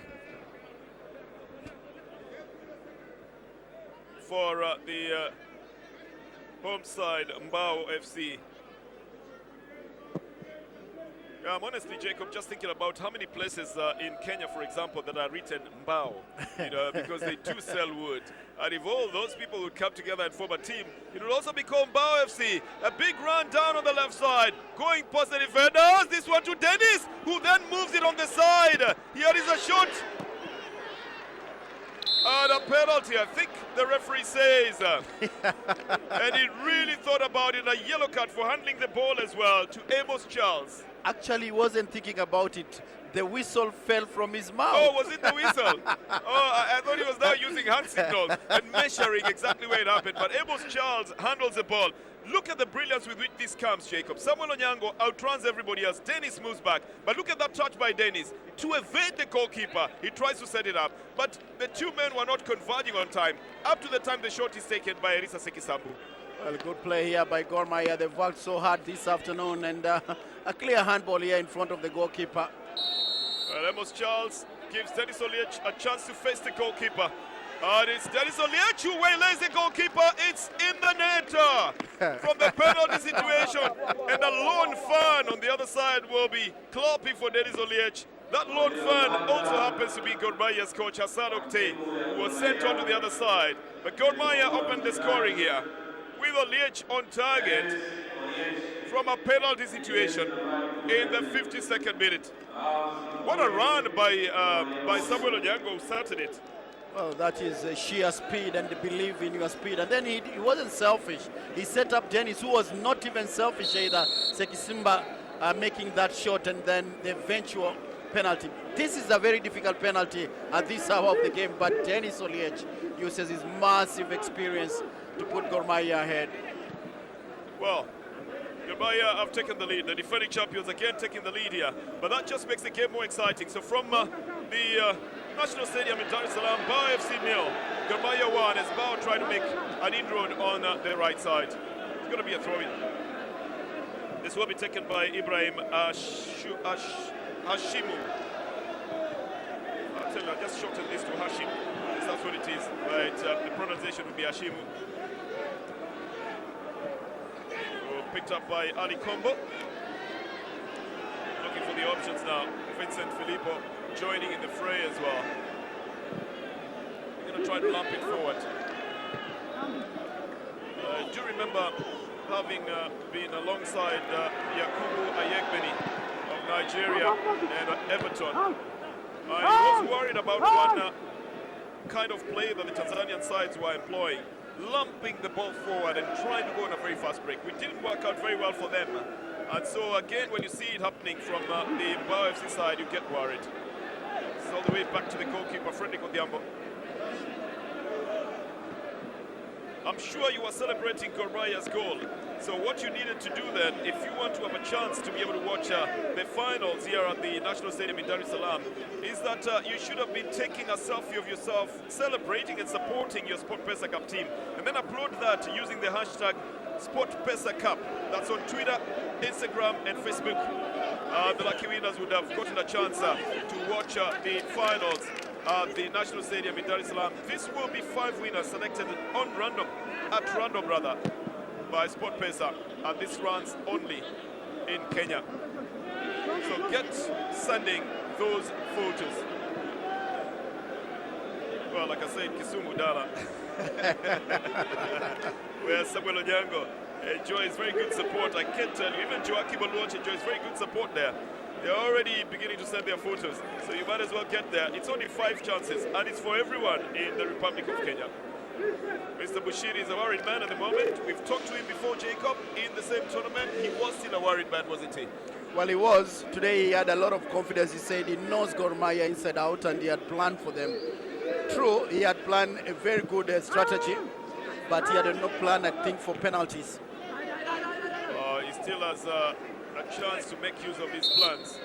for the home side, Mbao FC. I'm honestly, Jacob, just thinking about how many places in Kenya, for example, that are written Mbao, you know, because they do sell wood. And if all those people would come together and form a team, it would also be called Mbao FC. A big run down on the left side, going past the defenders. This one to Dennis, who then moves it on the side. Here is a shot. And a penalty, I think the referee says. And he really thought about it, a yellow card for handling the ball as well to Amos Charles. Actually, he wasn't thinking about it. The whistle fell from his mouth. Oh, was it the whistle? I thought he was now using hand signals and measuring exactly where it happened. But Amos Charles handles the ball. Look at the brilliance with which this comes, Jacob. Samuel Onyango outruns everybody else. Dennis moves back. But look at that touch by Dennis. To evade the goalkeeper, he tries to set it up. But the two men were not converging on time, up to the time the shot is taken by Erisa Sekisambu. Well, good play here by Gor Mahia. They've worked so hard this afternoon, and a clear handball here in front of the goalkeeper. Well, Amos Charles gives Dennis Oliech a chance to face the goalkeeper. And it's Dennis Oliech who waylays the goalkeeper. It's in the net from the penalty situation. And a lone fan on the other side will be clapping for Dennis Oliech. That lone fan also happens to be Gor Mahia's coach Hassan Oktay, who was sent on to the other side. But Gor Mahia opened the scoring here with Oliech on target from a penalty situation in the 52nd minute. What a run by Samuel Onyango, who started it. Well, that is sheer speed and believe in your speed. And then he wasn't selfish. He set up Dennis, who was not even selfish either. Sekisimba making that shot and then the eventual penalty. This is a very difficult penalty at this hour of the game, but Dennis Oliech uses his massive experience to put Gor Mahia ahead. Well, Gor Mahia have taken the lead. The defending champions again taking the lead here. But that just makes the game more exciting. So from the National Stadium in Dar es Salaam, Mbao FC 0, Gor Mahia 1 as Mbao try to make an inroad on the right side. It's going to be a throw-in. This will be taken by Ibrahim Hashimu. I'll tell you, I just shortened this to Hashim, because that's what it is. But the pronunciation would be Hashimu. Picked up by Ali Combo. Looking for the options now. Vincent Filippo joining in the fray as well. We're going to try to lump it forward. Do you remember having been alongside Yakubu Ayegbeni of Nigeria and Everton? I was worried about one kind of play that the Tanzanian sides were employing, lumping the ball forward and trying to go on a very fast break. We didn't work out very well for them. And so again, when you see it happening from the Mbao FC side, you get worried. It's all the way back to the goalkeeper, Frederick Odhiambo. I'm sure you are celebrating Gor Mahia's goal. So what you needed to do then, if you want to have a chance to be able to watch the finals here at the National Stadium in Dar es Salaam, is that you should have been taking a selfie of yourself, celebrating and supporting your Sport Pesa Cup team, and then upload that using the hashtag Sport Pesa Cup. That's on Twitter, Instagram, and Facebook. The lucky winners would have gotten a chance to watch the finals at the National Stadium in Dar es Salaam. This will be 5 winners selected at random by Sport Pesa, and this runs only in Kenya. So get sending those photos. Well, like I said, Kisumu Dala, where Samuel Onyango enjoys very good support. I can tell you, even Joachim Oluoch enjoys very good support there. They're already beginning to send their photos, so you might as well get there. It's only 5 chances, and it's for everyone in the Republic of Kenya. Mr. Bushiri is a worried man at the moment. We've talked to him before, Jacob, in the same tournament. He was still a worried man, wasn't he? Well, he was. Today he had a lot of confidence. He said he knows Gor Mahia inside out and he had planned for them. True, he had planned a very good strategy, but he had no plan, I think, for penalties. He still has a chance to make use of his plans.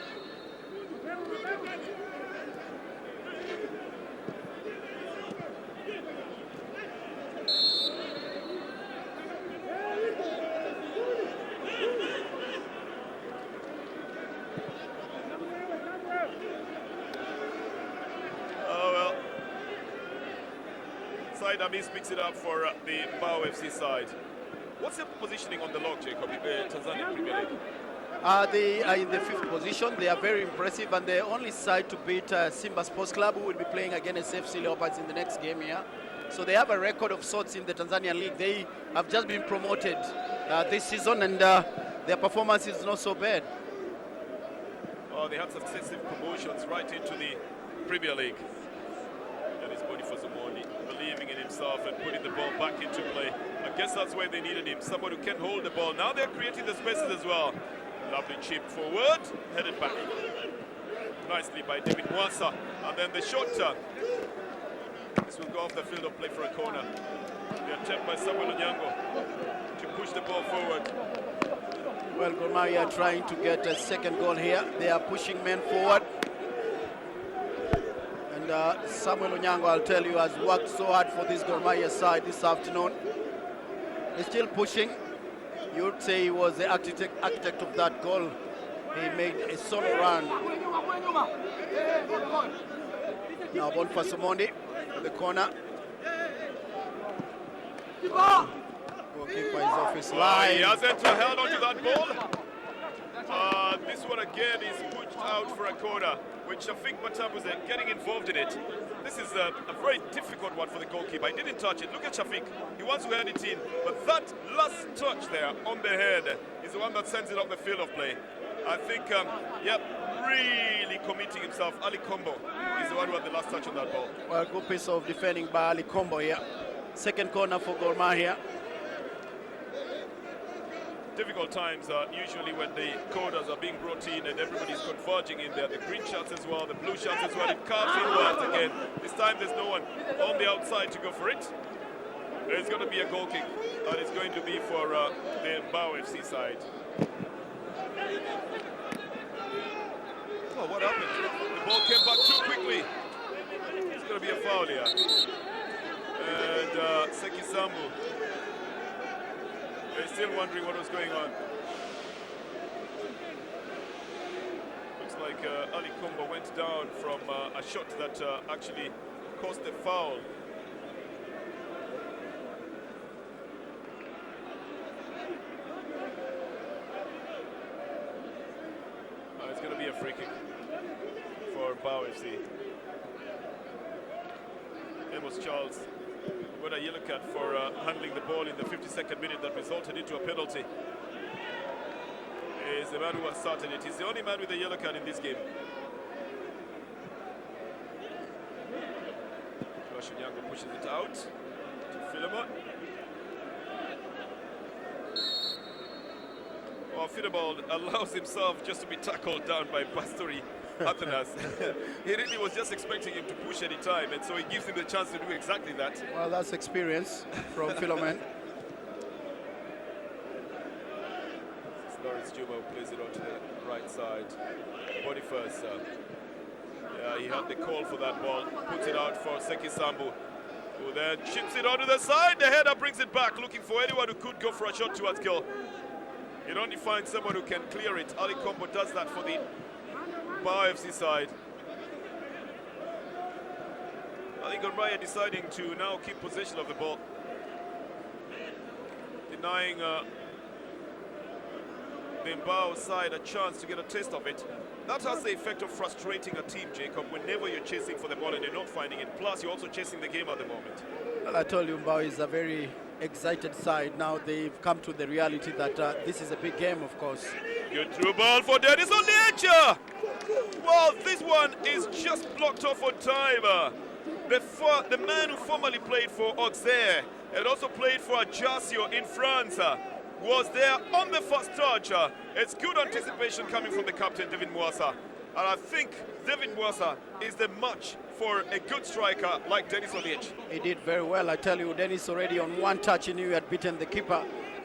Amis picks it up for the Mbao FC side. What's their positioning on the log, Jacob, Tanzania Premier League? They are in the 5th position. They are very impressive, and the only side to beat Simba Sports Club, who will be playing against FC Leopards in the next game here. So they have a record of sorts in the Tanzanian League. They have just been promoted this season, and their performance is not so bad. Oh, they had successive promotions right into the Premier League. And his body for Zamoni, believing in himself and putting the ball back into play. I guess that's where they needed him, someone who can hold the ball. Now they're creating the spaces as well. Lovely chip forward, headed back. Nicely by David Mwasa. And then the shot. This will go off the field of play for a corner. The attempt by Samuel Onyango to push the ball forward. Well, Gor Mahia are trying to get a second goal here. They are pushing men forward. And Samuel Onyango, I'll tell you, has worked so hard for this Gor Mahia side this afternoon. He's still pushing. You would say he was the architect of that goal. He made a solo run. Now ball for Somondi, the corner. Goalkeeper is off his line. He hasn't held on to that ball. This one again is out for a corner with Shafiq Batambuze getting involved in it. This is a very difficult one for the goalkeeper. He didn't touch it. Look at Shafiq. He wants to hand it in, but that last touch there on the head is the one that sends it off the field of play. I think, really committing himself. Ali Kombo is the one who had the last touch on that ball. Well, good piece of defending by Ali Kombo here. Second corner for Gor Mahia. Difficult times usually when the corners are being brought in and everybody's converging in there. The green shirts as well, the blue shirts as well. It comes inwards again. This time there's no one on the outside to go for it. There's going to be a goal kick, and it's going to be for the Mbao FC side. Oh, what happened? The ball came back too quickly. It's going to be a foul here. And Seki Sambu, they're still wondering what was going on. Looks like Ali Kombo went down from a shot that actually caused the foul. It's going to be a free kick for Mbao FC. Amos Charles got a yellow card for handling the ball in the 52nd minute that resulted into a penalty. Is the man who has started it. He's the only man with a yellow card in this game. Joshua pushes it out to Philemon. Well, Fittibald allows himself just to be tackled down by Pastori Athanas. He really was just expecting him to push any time, and so he gives him the chance to do exactly that. Well, that's experience from Philemon. Lawrence Juma plays it onto the right side. Boniface, yeah, he had the call for that ball. Puts it out for Seki Sambu, who then chips it onto the side. The header brings it back, looking for anyone who could go for a shot towards goal. It only finds someone who can clear it. Ali Kombo does that for the Mbao FC side. I think Gor Mahia deciding to now keep possession of the ball, denying the Mbao side a chance to get a taste of it. That has the effect of frustrating a team, Jacob, whenever you're chasing for the ball and you're not finding it. Plus, you're also chasing the game at the moment. Well, I told you, Mbao is a very excited side. Now they've come to the reality that this is a big game, of course. Good through ball for Dennis on the edge. Well, this one is just blocked off on time. The man who formerly played for Auxerre and also played for Ajaccio in France was there on the first touch. It's good anticipation coming from the captain, David Mwasa. And I think David Mwasa is the match for a good striker like Dennis on the edge. He did very well. I tell you, Dennis already on one touch, he knew he had beaten the keeper.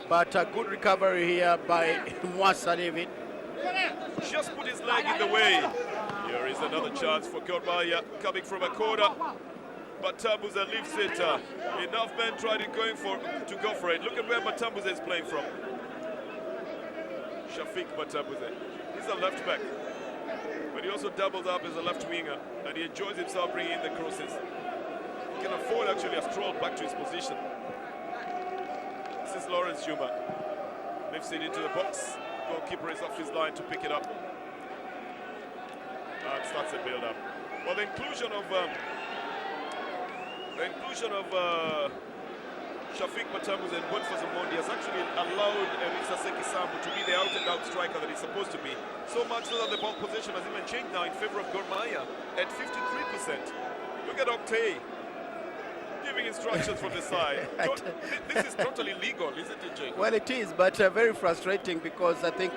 But a good recovery here by Mwasa, David. Just put his leg in the way. Here is another chance for Gor Mahia coming from a corner. Batambuze leaves it. Enough men tried to go for it. Look at where Batambuze is playing from. Shafiq Batambuze. He's a left back, but he also doubles up as a left winger, and he enjoys himself bringing in the crosses. He can afford actually a stroll back to his position. This is Lawrence Juma. Lifts it into the box. Goalkeeper is off his line to pick it up. And starts the build-up. Well, the inclusion of Shafiq Batambuze and Boniface Omondi has actually allowed Elisa Seki Sambu to be the out-and-out striker that he's supposed to be. So much so that the ball possession has even changed now in favor of Gor Mahia at 53%. Look at Octay giving instructions from the side. This is totally legal, isn't it, Jake? Well, it is, but very frustrating because I think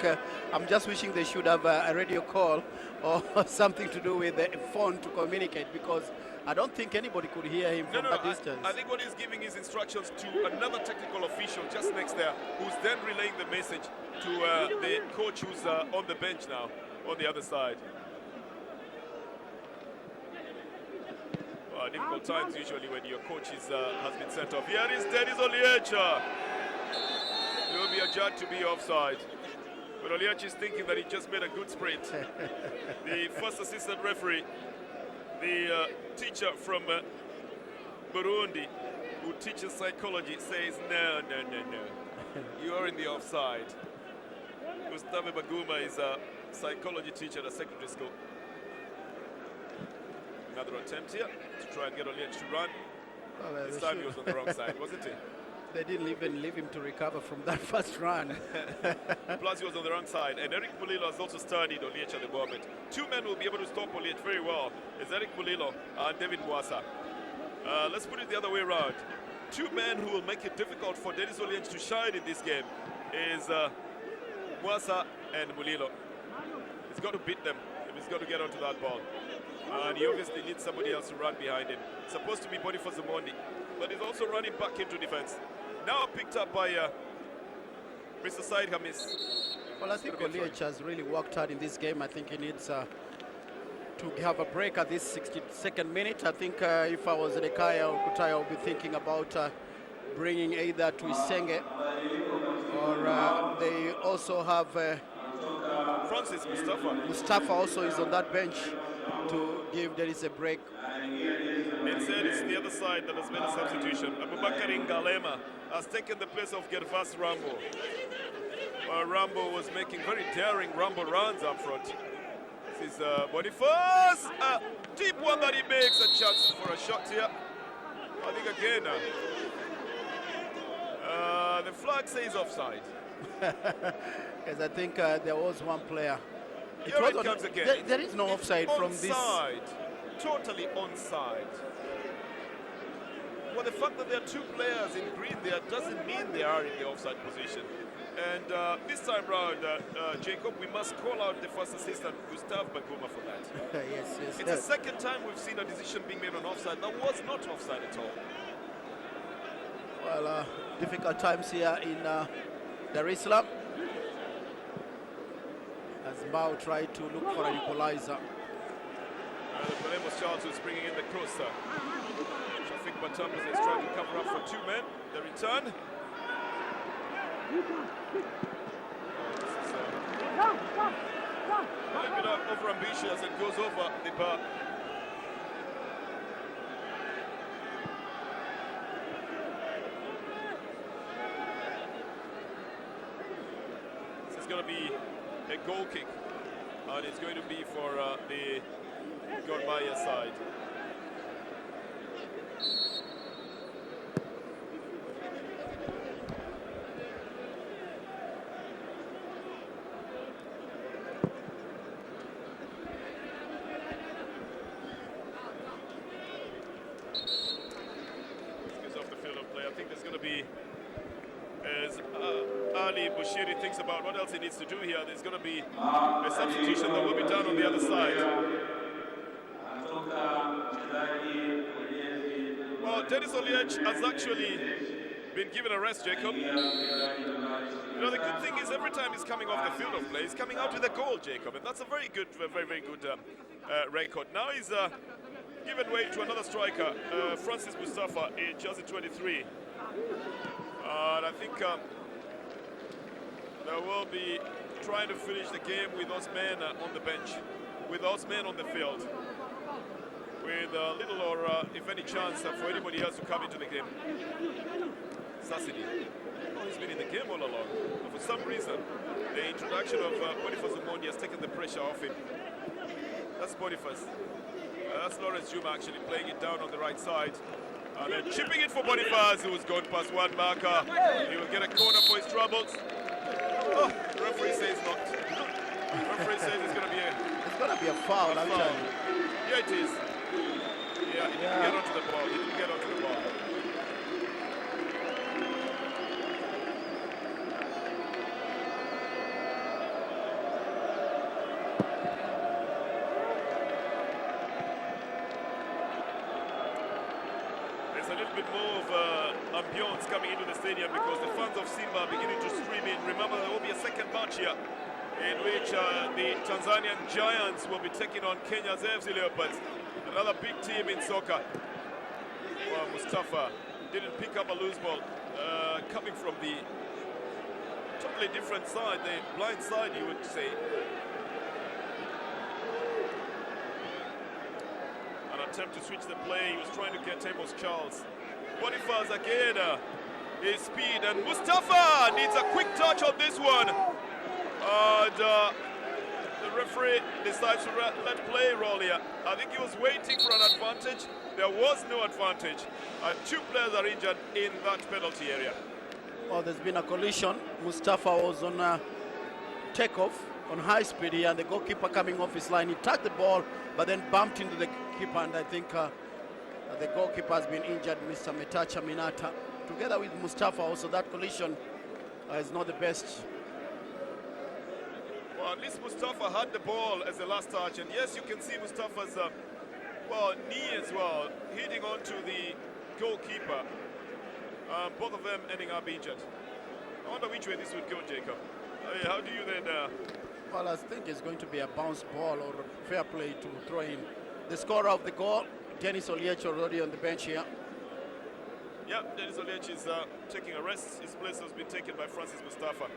I'm just wishing they should have a radio call or something to do with the phone to communicate, because I don't think anybody could hear him from that distance. I think what he's giving his instructions to another technical official just next there, who's then relaying the message to the coach who's on the bench now, on the other side. Difficult times usually when your coach has been sent off. Here is Dennis Oliacha. It will be adjudged to be offside. But Oliacha is thinking that he just made a good sprint. The first assistant referee, the teacher from Burundi, who teaches psychology, says, no. You are in the offside. Gustave Baguma is psychology teacher at a secondary school. Another attempt here to try and get Oliech to run. Well, this time he was on the wrong side, wasn't he? They didn't even leave him to recover from that first run. Plus he was on the wrong side. And Eric Mulilo has also studied Oliech at the moment. Two men will be able to stop Oliech very well. It's Eric Mulilo and David Mwasa. Let's put it the other way around. Two men who will make it difficult for Dennis Oliech to shine in this game is Mwasa and Mulilo. He's got to beat them if he's got to get onto that ball. And he obviously needs somebody else to run behind him. Supposed to be Boniface Omondi, but he's also running back into defense. Now picked up by Mr. Said Hamis. Well, I think Oliech has really worked hard in this game. I think he needs to have a break at this 62nd minute. I think if I was Nekaya or Kutai, I would be thinking about bringing either to Isenge or they also have Francis Mustafa. Mustafa also is on that bench to give Dennis a break. Instead, it's the other side that has made a substitution. Abubakar Ngalema has taken the place of Gervas Rambo. Rambo was making very daring Rambo runs up front. This is Boniface, a deep one that he makes, a chance for a shot here. I think again, the flag says offside. Yes, I think there was one player. Here it comes again. There is no offside from this. Totally onside. Well, the fact that there are two players in green there doesn't mean they are in the offside position. And this time round, Jacob, we must call out the first assistant, Gustav Baguma, for that. Yes. It's the second time we've seen a decision being made on offside. That was not offside at all. Well, difficult times here in Dar es Salaam. As Mbao tried to look for an equalizer. The Palemos Charles is bringing in the crosser. Shafik Batambas is trying to cover up for two men. The return. This is a little bit over-ambitious and goes over the bar. This is going to be a goal kick, and it's going to be for the Gor Mahia side. This off the field of play. I think there's going to be, as Ali Bushiri thinks about what else he needs to do here, there's going to be a substitution that will be done on the other side. Well, Dennis Oliech has actually been given a rest, Jacob. You know, the good thing is every time he's coming off the field of play, he's coming out with a goal, Jacob, and that's a very good, very good record. Now he's given way to another striker, Francis Mustafa, in Chelsea 23. And I think they will be trying to finish the game with those men on the bench, with those men on the field, with little or, if any, chance for anybody else to come into the game. Sassidi, he's been in the game all along, but for some reason, the introduction of Boniface Omondi has taken the pressure off him. That's Boniface. That's Lawrence Juma actually playing it down on the right side. And then chipping it for Boniface, who's gone past one marker. He will get a corner for his troubles. Oh, the referee says not. The referee says it's going to be a... It's going to be a foul, actually. Yeah, it is. Yeah, he didn't get onto the ball. He didn't get onto the ball. There's a little bit more of ambience coming into the stadium because the fans of Simba are beginning to stream in. Remember, there will be a second match here in which the Tanzanian Giants will be taking on Kenya's AFC Leopards, another big team in soccer. Well, Mustafa didn't pick up a loose ball coming from the totally different side, the blind side, you would say. An attempt to switch the play. He was trying to get Amos Charles. Boniface again, his speed, and Mustafa needs a quick touch on this one. And the referee decides to let play roll here. I think he was waiting for an advantage. There was no advantage. Two players are injured in that penalty area. Oh, there's been a collision. Mustafa was on a takeoff on high speed here, and the goalkeeper coming off his line. He touched the ball, but then bumped into the keeper, and I think the goalkeeper has been injured, Mr. Metacha Minata. Together with Mustafa also, that collision is not the best. Well, at least Mustafa had the ball as the last touch, and yes, you can see Mustafa's knee as well, hitting onto the goalkeeper. Both of them ending up injured. I wonder which way this would go, Jacob. How do you then... Well, I think it's going to be a bounce ball or fair play to throw in. The scorer of the goal, Dennis Oliech, already on the bench here. Yeah, Dennis Oliech is taking a rest. His place has been taken by Francis Mustafa.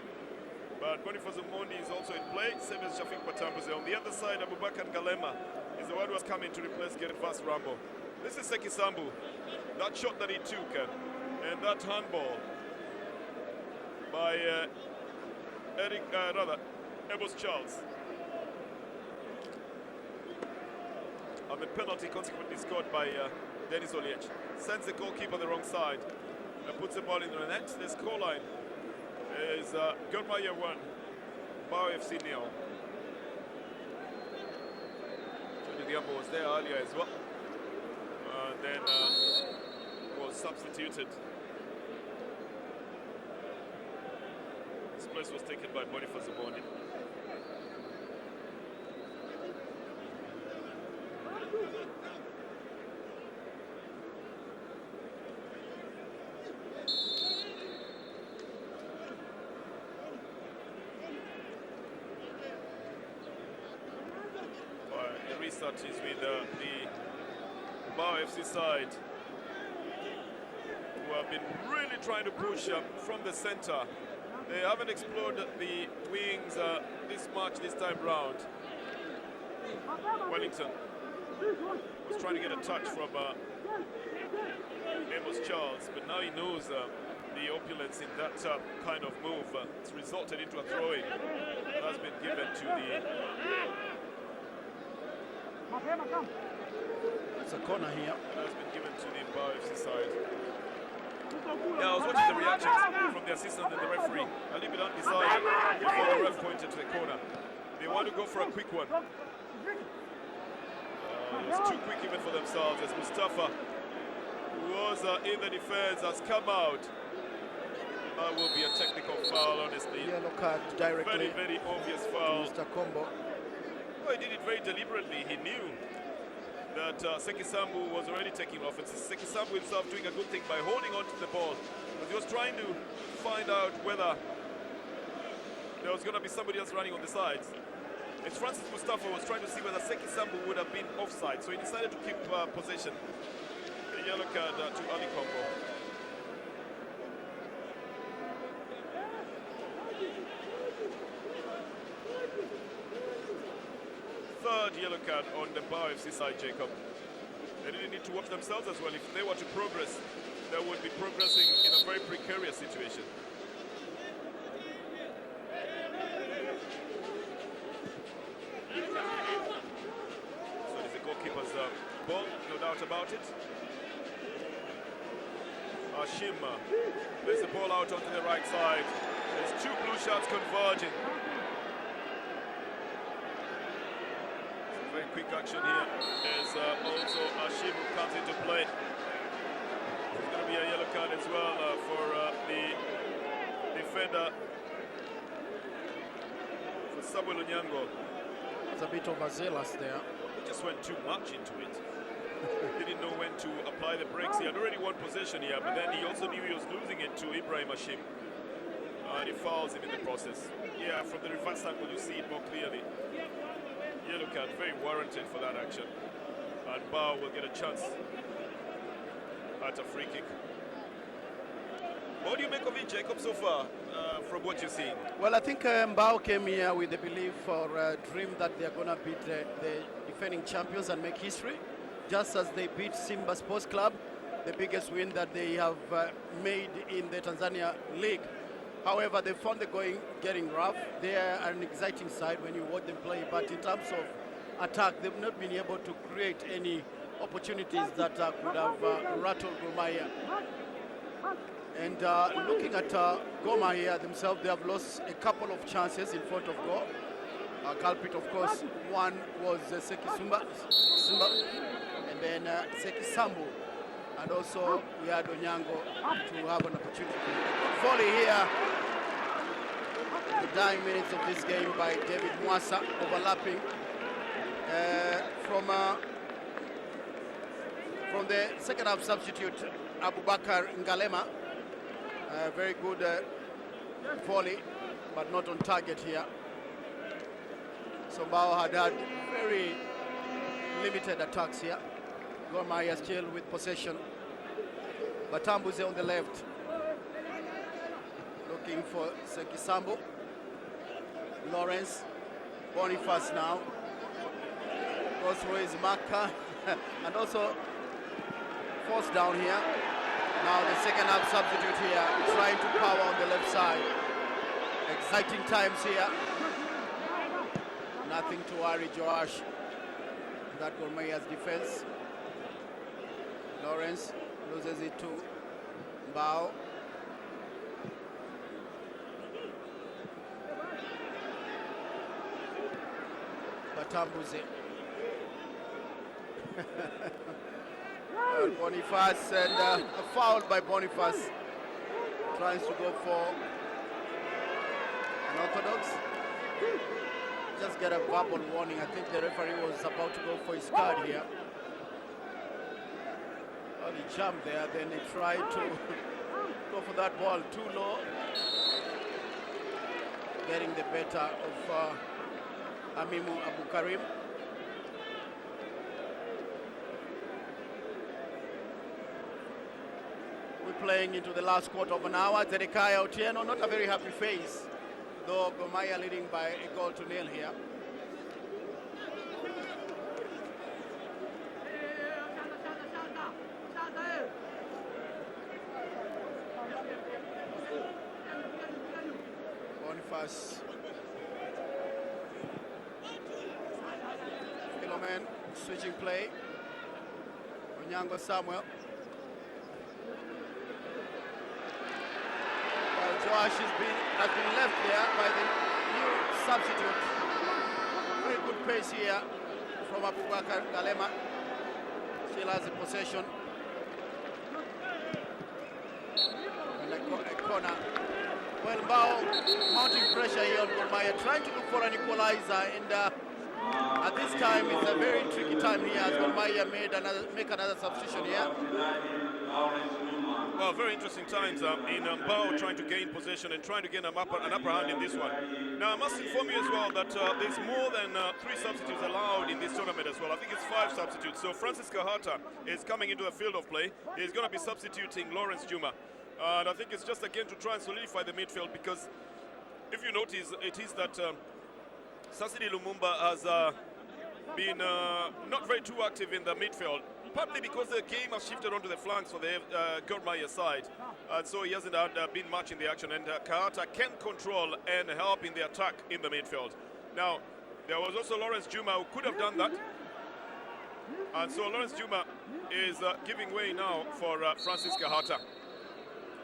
But Boniface Omondi is also in play, same as Shafik Patambuze. On the other side, Abubakar Galema is the one who has come in to replace Gervas Rambo. This is Seki Sambu. That shot that he took and that handball by Ebos Charles. And the penalty consequently scored by Dennis Oliech. Sends the goalkeeper the wrong side. Puts the ball in the net. The scoreline is Gor Mahia 1, Mbao FC 0. Johnny Diambo was there earlier as well. Then was substituted. His place was taken by Boniface Omondi. The restart is with the Mbao FC side, who have been really trying to push from the center. They haven't explored the wings this much this time round. Wellington was trying to get a touch from Amos Charles, but now he knows the opulence in that kind of move. It's resulted into a throw-in that has been given to the... It's a corner here. That has been given to the Mbao FC side. Yeah, I was watching the reactions from the assistant and the referee. A little bit undecided before the ref pointed to the corner. They want to go for a quick one. It was too quick even for themselves, as Mustafa, who was in the defense, has come out. That will be a technical foul, honestly. Yellow card directly. Very, very obvious foul. Mr. Combo. Well, he did it very deliberately. He knew that Seki Sambu was already taking offense. Seki Sambu himself doing a good thing by holding on to the ball. But he was trying to find out whether there was going to be somebody else running on the sides. It's Francis Mustafa was trying to see whether Seki Sambu would have been offside, so he decided to keep possession. A yellow card to Ali Kombo. Third yellow card on the Mbao FC side, Jacob. They didn't need to watch themselves as well. If they were to progress, they would be progressing in a very precarious situation. So it's the goalkeeper's ball, no doubt about it. Hashim plays the ball out onto the right side. There's two blue shots converging. Very quick action here. There's also Hashim who comes into play. There's going to be a yellow card as well for the defender, for Samuel Onyango. It's a bit overzealous there. He just went too much into it. Didn't know when to apply the brakes. He had already won possession here, but then he also knew he was losing it to Ibrahim Hashim. And he fouls him in the process. Yeah, from the reverse angle you see it more clearly. Yellow card, very warranted for that action. And Mbao will get a chance at a free kick. What do you make of it, Jacob, so far, from what you're seeing? Well, I think Mbao came here with the belief or dream that they're going to beat the defending champions and make history, just as they beat Simba Sports Club, the biggest win that they have made in the Tanzania League. However, they found the going getting rough. They are an exciting side when you watch them play, but in terms of attack, they've not been able to create any opportunities that could have rattled Gor Mahia. And looking at Gor Mahia themselves, they have lost a couple of chances in front of goal. Culprit, of course, one was Seki Simba, and then Seki Sambu, and also we had Onyango to have an opportunity. Good volley here, the dying minutes of this game by David Mwasa, overlapping from the second half substitute Abubakar Ngalema. Very good volley, but not on target here. So Mbao had very limited attacks here. Gor Mahia still with possession. Batambuze on the left, looking for Sekisambo. Lawrence, Boniface now. Goes through his marker, and also forced down here. Now the second half substitute here, trying to power on the left side. Exciting times here. Nothing to worry Joash. That Gor Mahia's defense. Lawrence loses it to Mbao. Batambuze. Boniface, and a foul by Boniface. Tries to go for an orthodox. Just get a verbal warning. I think the referee was about to go for his card here. Well, he jumped there, then he tried to go for that ball too low. Getting the better of Amimu Abu Karim. We're playing into the last quarter of an hour. Zedekiah Otieno, not a very happy face, though Gor Mahia leading by a goal to nil here. Boniface. Philomen switching play. Onyango Samuel. Joash has been left there by the new substitute. Very good pace here from Abubakar Galema. Still has the possession. And a corner. Well, Mbao mounting pressure here on Gor Mahia, trying to look for an equalizer, and at this time it's a very tricky time here as Gor Mahia make another substitution here. Well, very interesting times in Mbao trying to gain possession and trying to gain an upper hand in this one. Now, I must inform you as well that there's more than 3 substitutes allowed in this tournament as well. I think it's 5 substitutes. So Francis Kahata is coming into the field of play. He's going to be substituting Lawrence Juma. And I think it's just again to try and solidify the midfield, because if you notice, it is that Sasidi Lumumba has been not very too active in the midfield. Partly because the game has shifted onto the flanks for the Gor Mahia side, and so he hasn't been much in the action, and Kahata can control and help in the attack in the midfield. Now, there was also Lawrence Juma who could have done that, and so Lawrence Juma is giving way now for Francis Kahata.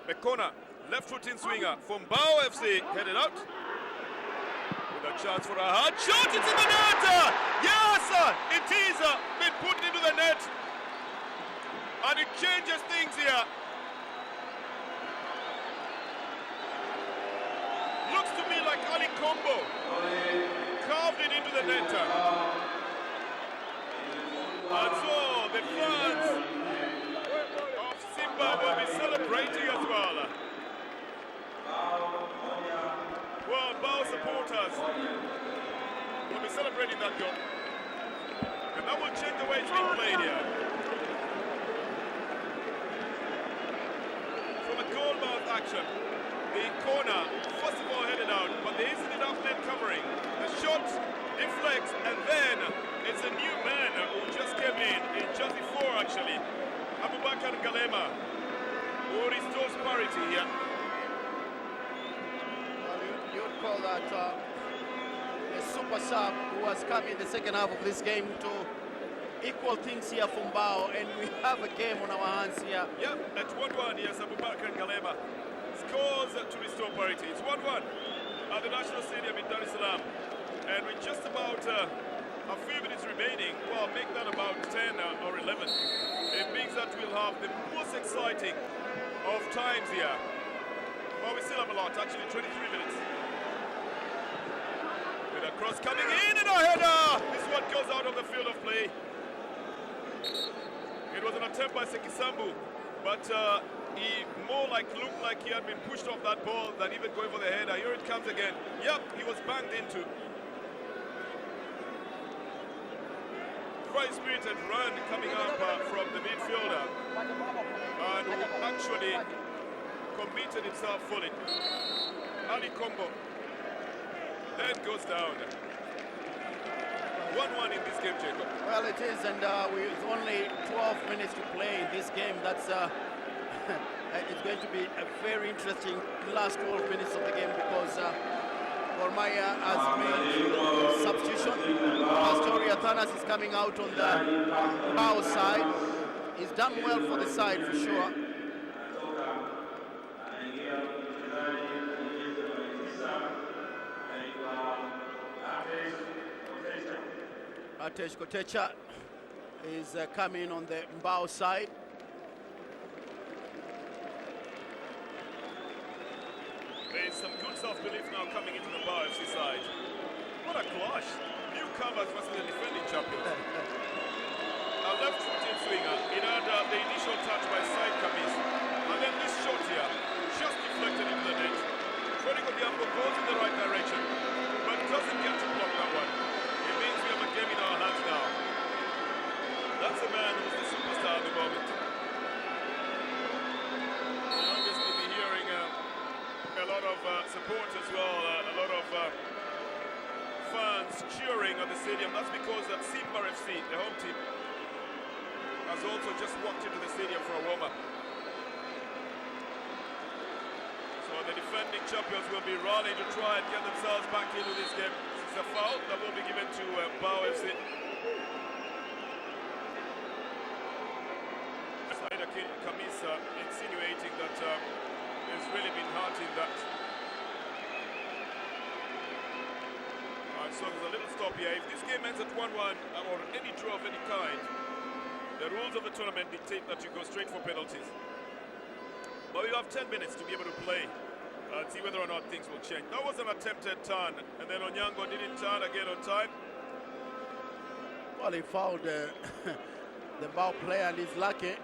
Mekona, left foot in swinger from Mbao FC, headed out. With a chance for a hard shot, it's in the net! Yes, it is been put into the net. And it changes things here. Looks to me like Ali Combo carved it into the net. And so the fans of Simba will be celebrating as well. Well, Mbao supporters will be celebrating that goal. And that will change the way it's being played here. Goal-mouth action. The corner, first of all, headed out, but there isn't enough net covering. The shot deflects, and then it's a new man who just came in just before, actually. Abubakar Galema, who restores parity here. recall that a super sub who has come in the second half of this game to equal things here for Mbao, and we have a game on our hands here. Yep, at 1-1, yes, Abubakar Galema scores to restore parity. It's 1-1 at the National Stadium in Dar es Salaam. And with just about a few minutes remaining, well, make that about 10 or 11. It means that we'll have the most exciting of times here. Well, we still have a lot, actually 23 minutes. With a cross coming in and a header! This one goes out of the field of play. It was an attempt by Sekisambu, but he looked like he had been pushed off that ball than even going for the header. Here it comes again. Yep, he was banged into. Quite spirited run coming up from the midfielder, and who actually committed himself fully. Ali Kombo then goes down. 1-1 in this game, Jacob. Well, it is, and with only 12 minutes to play in this game, that's it's going to be a very interesting last 12 minutes of the game, because Gor Mahia has made substitution. Astoria Thanas is coming out on the Mbao side. He's done well for the side for sure. Atesh Kotecha is coming on the Mbao side. There's some good self-belief now coming into the Mbao FC side. What a clash. Newcomers versus the defending champions. A left-footed swinger. It had the initial touch by Said Kamis. And then this shot here, just deflected into the net. Frederico Diambo goes in the right direction, but doesn't get to block that one. It means we have a game in our hands now. That's a man who's the superstar at the moment. You'll obviously be hearing a lot of support as well, a lot of fans cheering at the stadium. That's because Simba FC, the home team, has also just walked into the stadium for a warm-up. So the defending champions will be rallying to try and get themselves back into this game. This is a foul that will be given to Mbao FC. Kamis insinuating that there's really been heart in that. So there's a little stop here. If this game ends at 1-1 or any draw of any kind, the rules of the tournament dictate that you go straight for penalties. But we'll have 10 minutes to be able to play and see whether or not things will change. That was an attempted turn, and then Onyango didn't turn again on time. Well, he fouled the Mbao player, and he's lucky.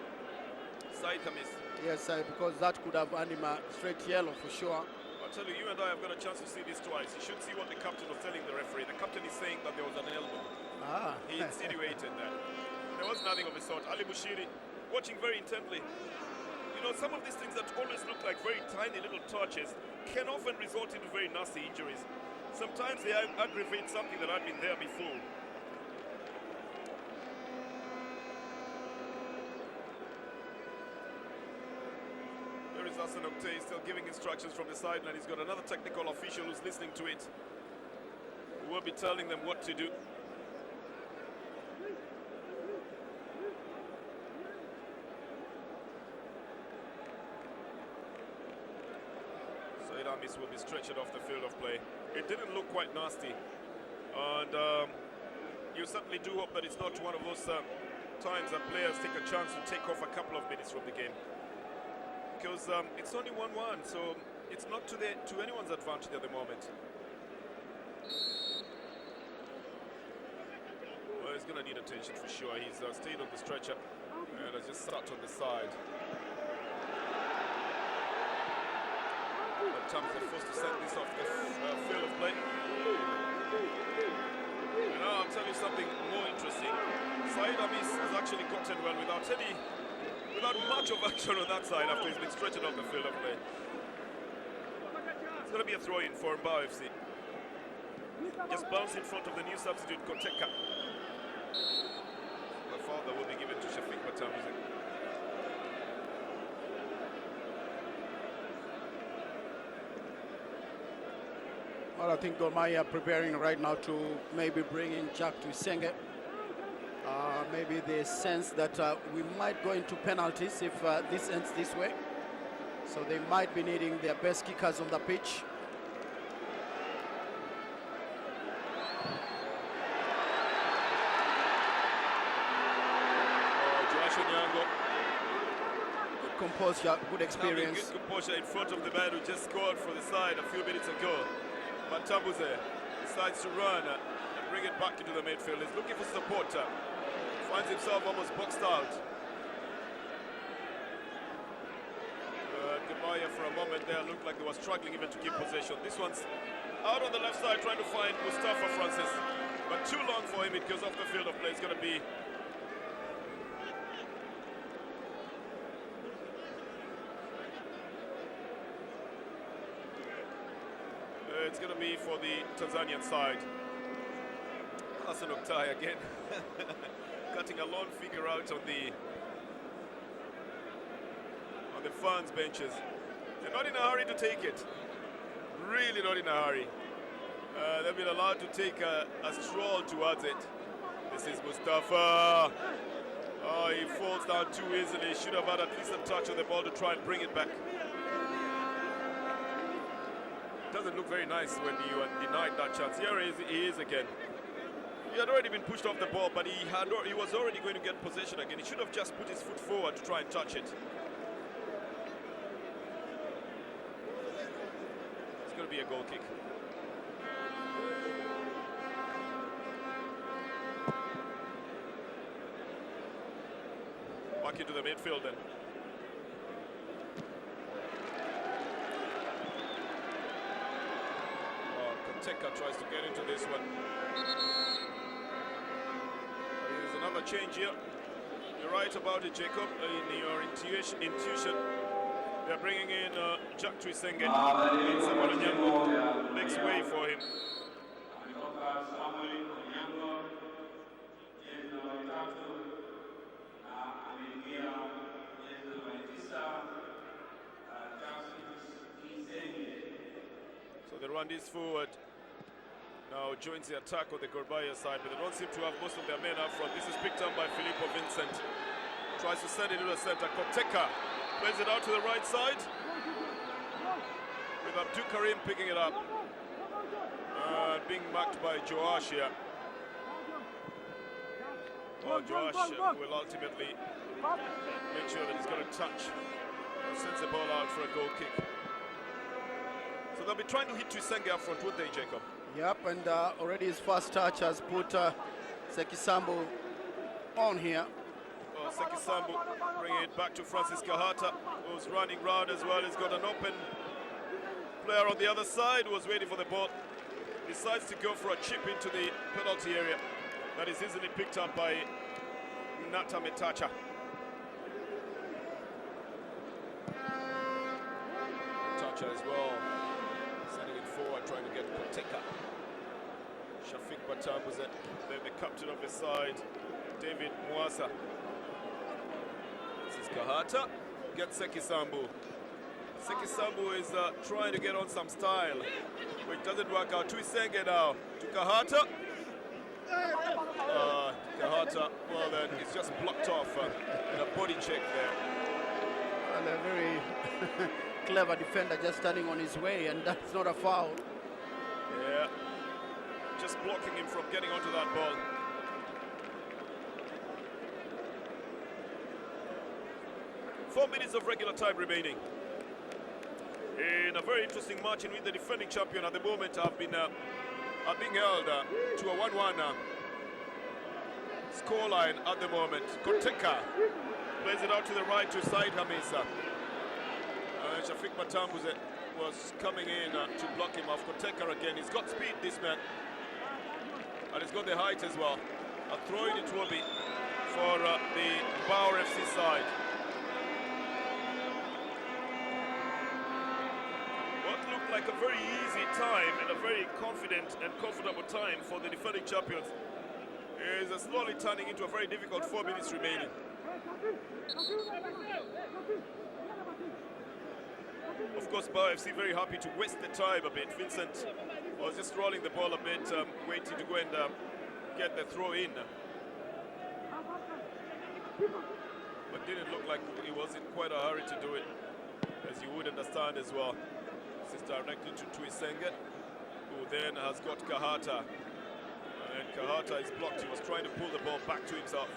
Said Kamis. Yes, because that could have earned him a straight yellow for sure. I'll tell you, you and I have got a chance to see this twice. You should see what the captain was telling the referee. The captain is saying that there was an elbow. He insinuated that. There was nothing of the sort. Ali Bushiri watching very intently. You know, some of these things that always look like very tiny little touches can often result into very nasty injuries. Sometimes they aggravate something that had been there before. There is Hassan Oktay still giving instructions from the sideline. He's got another technical official who's listening to it, who will be telling them what to do. So Iramis will be stretched off the field of play. It didn't look quite nasty, and you certainly do hope that it's not one of those times that players take a chance to take off a couple of minutes from the game. Because it's only 1-1, so it's not to anyone's advantage at the moment. Well, he's going to need attention for sure. He's stayed on the stretcher and has just sat on the side. But Tams are forced to send this off the field of play. And now I'll tell you something more interesting. Said Amis has actually gotten well without much of action on that side after he's been stretched off the field of play. It's going to be a throw-in for Mbao FC. Just bounce in front of the new substitute, Koteka. The foul that will be given to Shafiq Batamuzi. Well, I think Gor Mahia are preparing right now to maybe bring in Jack to Senge. Maybe they sense that we might go into penalties if this ends this way. So they might be needing their best kickers on the pitch. Good composure, good experience. Good composure in front of the man who just scored for the side a few minutes ago. But Tambuze decides to run and bring it back into the midfield. He's looking for support. Finds himself almost boxed out. Gor Mahia for a moment there looked like they were struggling even to keep possession. This one's out on the left side trying to find Mustafa Francis. But too long for him, it goes off the field of play. It's going to be for the Tanzanian side. Hassan Oktay again, cutting a long figure out on the fans' benches. They're not in a hurry to take it. Really not in a hurry. They've been allowed to take a stroll towards it. This is Mustafa. Oh, he falls down too easily. Should have had at least a touch on the ball to try and bring it back. Doesn't look very nice when you are denied that chance. Here he is again. He had already been pushed off the ball, but he was already going to get possession again. He should have just put his foot forward to try and touch it. It's going to be a goal kick. Back into the midfield then. Teka tries to get into this one. There's another change here. You're right about it, Jacob, in your intuition. They're bringing in Jack Twisenge. Makes way for him. So they run this forward. Now joins the attack on the Gor Mahia side, but they don't seem to have most of their men up front. This is picked up by Filippo Vincent. Tries to send it to the center. Koteka plays it out to the right side. With Abdul Karim picking it up. Being marked by Joash here. Oh, Joash will ultimately make sure that he's got a touch. Sends the ball out for a goal kick. So they'll be trying to hit Twisenge up front, would they, Jacob? Yep, and already his first touch has put Sekisambu on here. Oh, Sekisambu bringing it back to Francis Kahata, who's running round as well. He's got an open player on the other side who was waiting for the ball. Decides to go for a chip into the penalty area. That is easily picked up by Nata Metacha. Metacha as well. Forward trying to get Koteka. Shafiq Batam was then the captain of the side, David Mwasa. This is Kahata, gets Sekisambu. Sekisambu is trying to get on some style, which doesn't work out. Twisenge now to Kahata. Kahata, well then, it's just blocked off in a body check there. And a very clever defender just standing on his way, and that's not a foul. Yeah, just blocking him from getting onto that ball. Four minutes of regular time remaining. In a very interesting match in which the defending champion at the moment are being held to a 1-1 scoreline at the moment. Koteka plays it out to the right to Said Hamisa. Shafiq Batam was coming in to block him off. Koteka again. He's got speed, this man. And he's got the height as well. A throw-in it will be for the Mbao FC side. What looked like a very easy time and a very confident and comfortable time for the defending champions is slowly turning into a very difficult 4 minutes remaining. Of course, Mbao FC very happy to waste the time a bit. Vincent was just rolling the ball a bit, waiting to go and get the throw in. But didn't look like he was in quite a hurry to do it, as you would understand as well. This is directed to Tuisenge, who then has got Kahata. And Kahata is blocked. He was trying to pull the ball back to himself.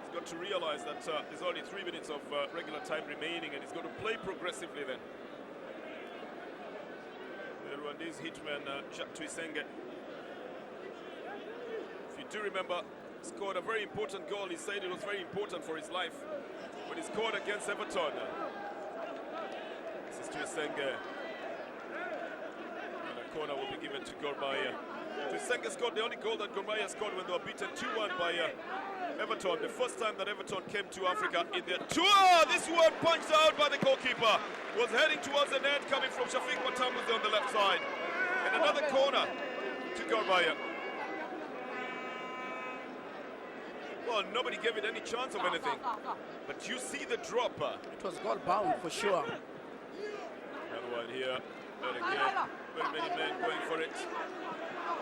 He's got to realize that there's only 3 minutes of regular time remaining, and he's got to play progressively then. The Rwandese hitman, Jacques Tuisenge. If you do remember, scored a very important goal. He said it was very important for his life when he scored against Everton. This is Tuisenge. And a corner will be given to Gor Mahia. Tuisenge scored the only goal that Gor Mahia scored when they were beaten 2-1 by Everton. The first time that Everton came to Africa in their tour. This one punched out by the goalkeeper. Was heading towards the net, coming from Shafiq Matambuze on the left side. And another corner to Gor Mahia. Well, nobody gave it any chance of anything. But you see the drop. It was goal bound for sure. Another one here. And again, very many men going for it.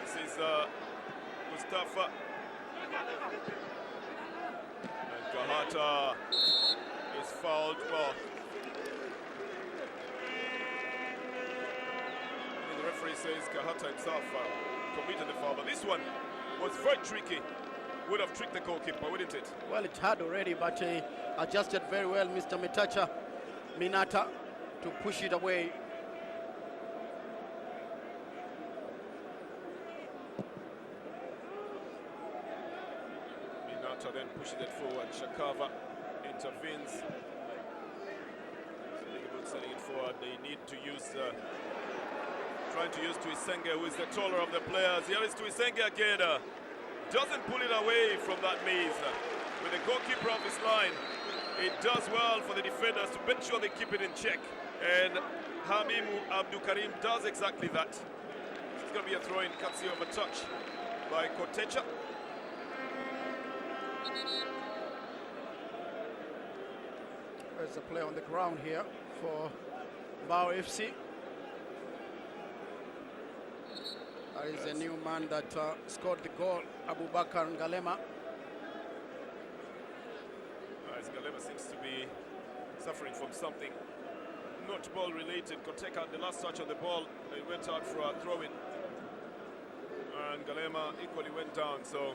This is Mustafa. And Kahata is fouled. Well, the referee says Kahata himself committed the foul. But this one was very tricky. Would have tricked the goalkeeper, wouldn't it? Well, it had already, but adjusted very well, Mr. Metacha Minata, to push it away. Minata then pushes it forward. Shakava intervenes. Sending it forward. They need to use, trying to use Tuisenge, who is the taller of the players. Here is Tuisenge again. Doesn't pull it away from that maze. With the goalkeeper off his line, it does well for the defenders to make sure they keep it in check. And Hamimu Abdukarim does exactly that. It's going to be a throw-in, courtesy of a touch by Kotecha. There's a play on the ground here for Mbao FC. That is a new man that scored the goal, Abubakar Ngalema. As Ngalema seems to be suffering from something not ball related. Koteka had the last touch on the ball. They went out for a throw-in. And Ngalema equally went down, so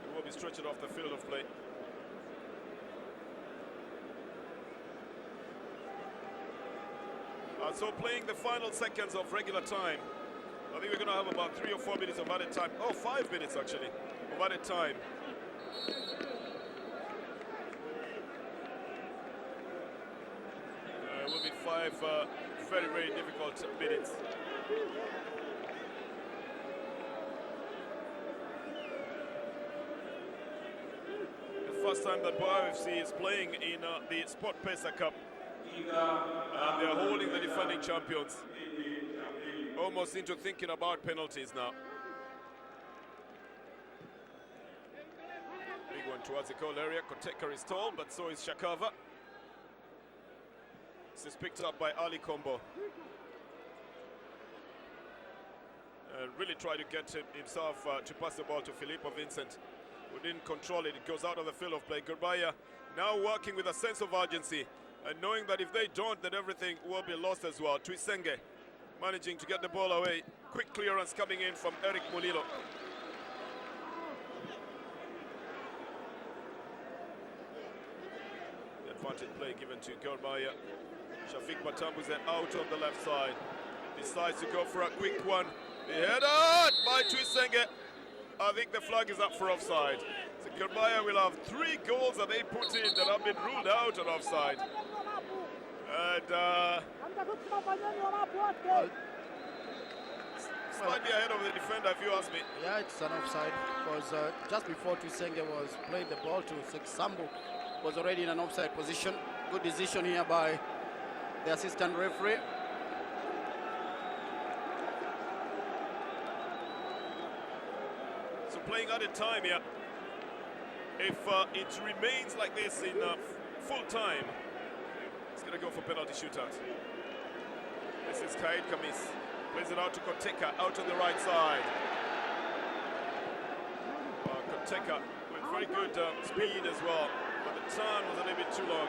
he will be stretched off the field of play. So playing the final seconds of regular time. I think we're going to have about 3 or 4 minutes of added time. Oh, 5 minutes actually of added time. It will be 5 very, very difficult minutes. The first time that Mbao FC is playing in the Sport Pesa Cup. And they're holding the defending champions. Almost into thinking about penalties now. Big one towards the goal area. Koteka is tall, but so is Shakava. This is picked up by Ali Kombo. Really tried to get himself to pass the ball to Filippo Vincent, who didn't control it. It goes out of the field of play. Gor Mahia now working with a sense of urgency, and knowing that if they don't, then everything will be lost as well. Tuisenge managing to get the ball away. Quick clearance coming in from Eric Mulilo. The advantage play given to Gor Mahia. Shafiq Matambuze out on the left side. Decides to go for a quick one. The header by Tuisenge. I think the flag is up for offside. So Gor Mahia will have 3 goals that they put in that have been ruled out on offside. And slightly ahead of the defender, if you ask me. Yeah, it's an offside because just before Tuisenge was played the ball to Sambu, was already in an offside position. Good decision here by the assistant referee. So playing added time here. If it remains like this in full time, it's going to go for penalty shootout. This is Kaid Kamis. Plays it out to Koteka, out on the right side. Koteka with very good speed as well, but the turn was a little bit too long.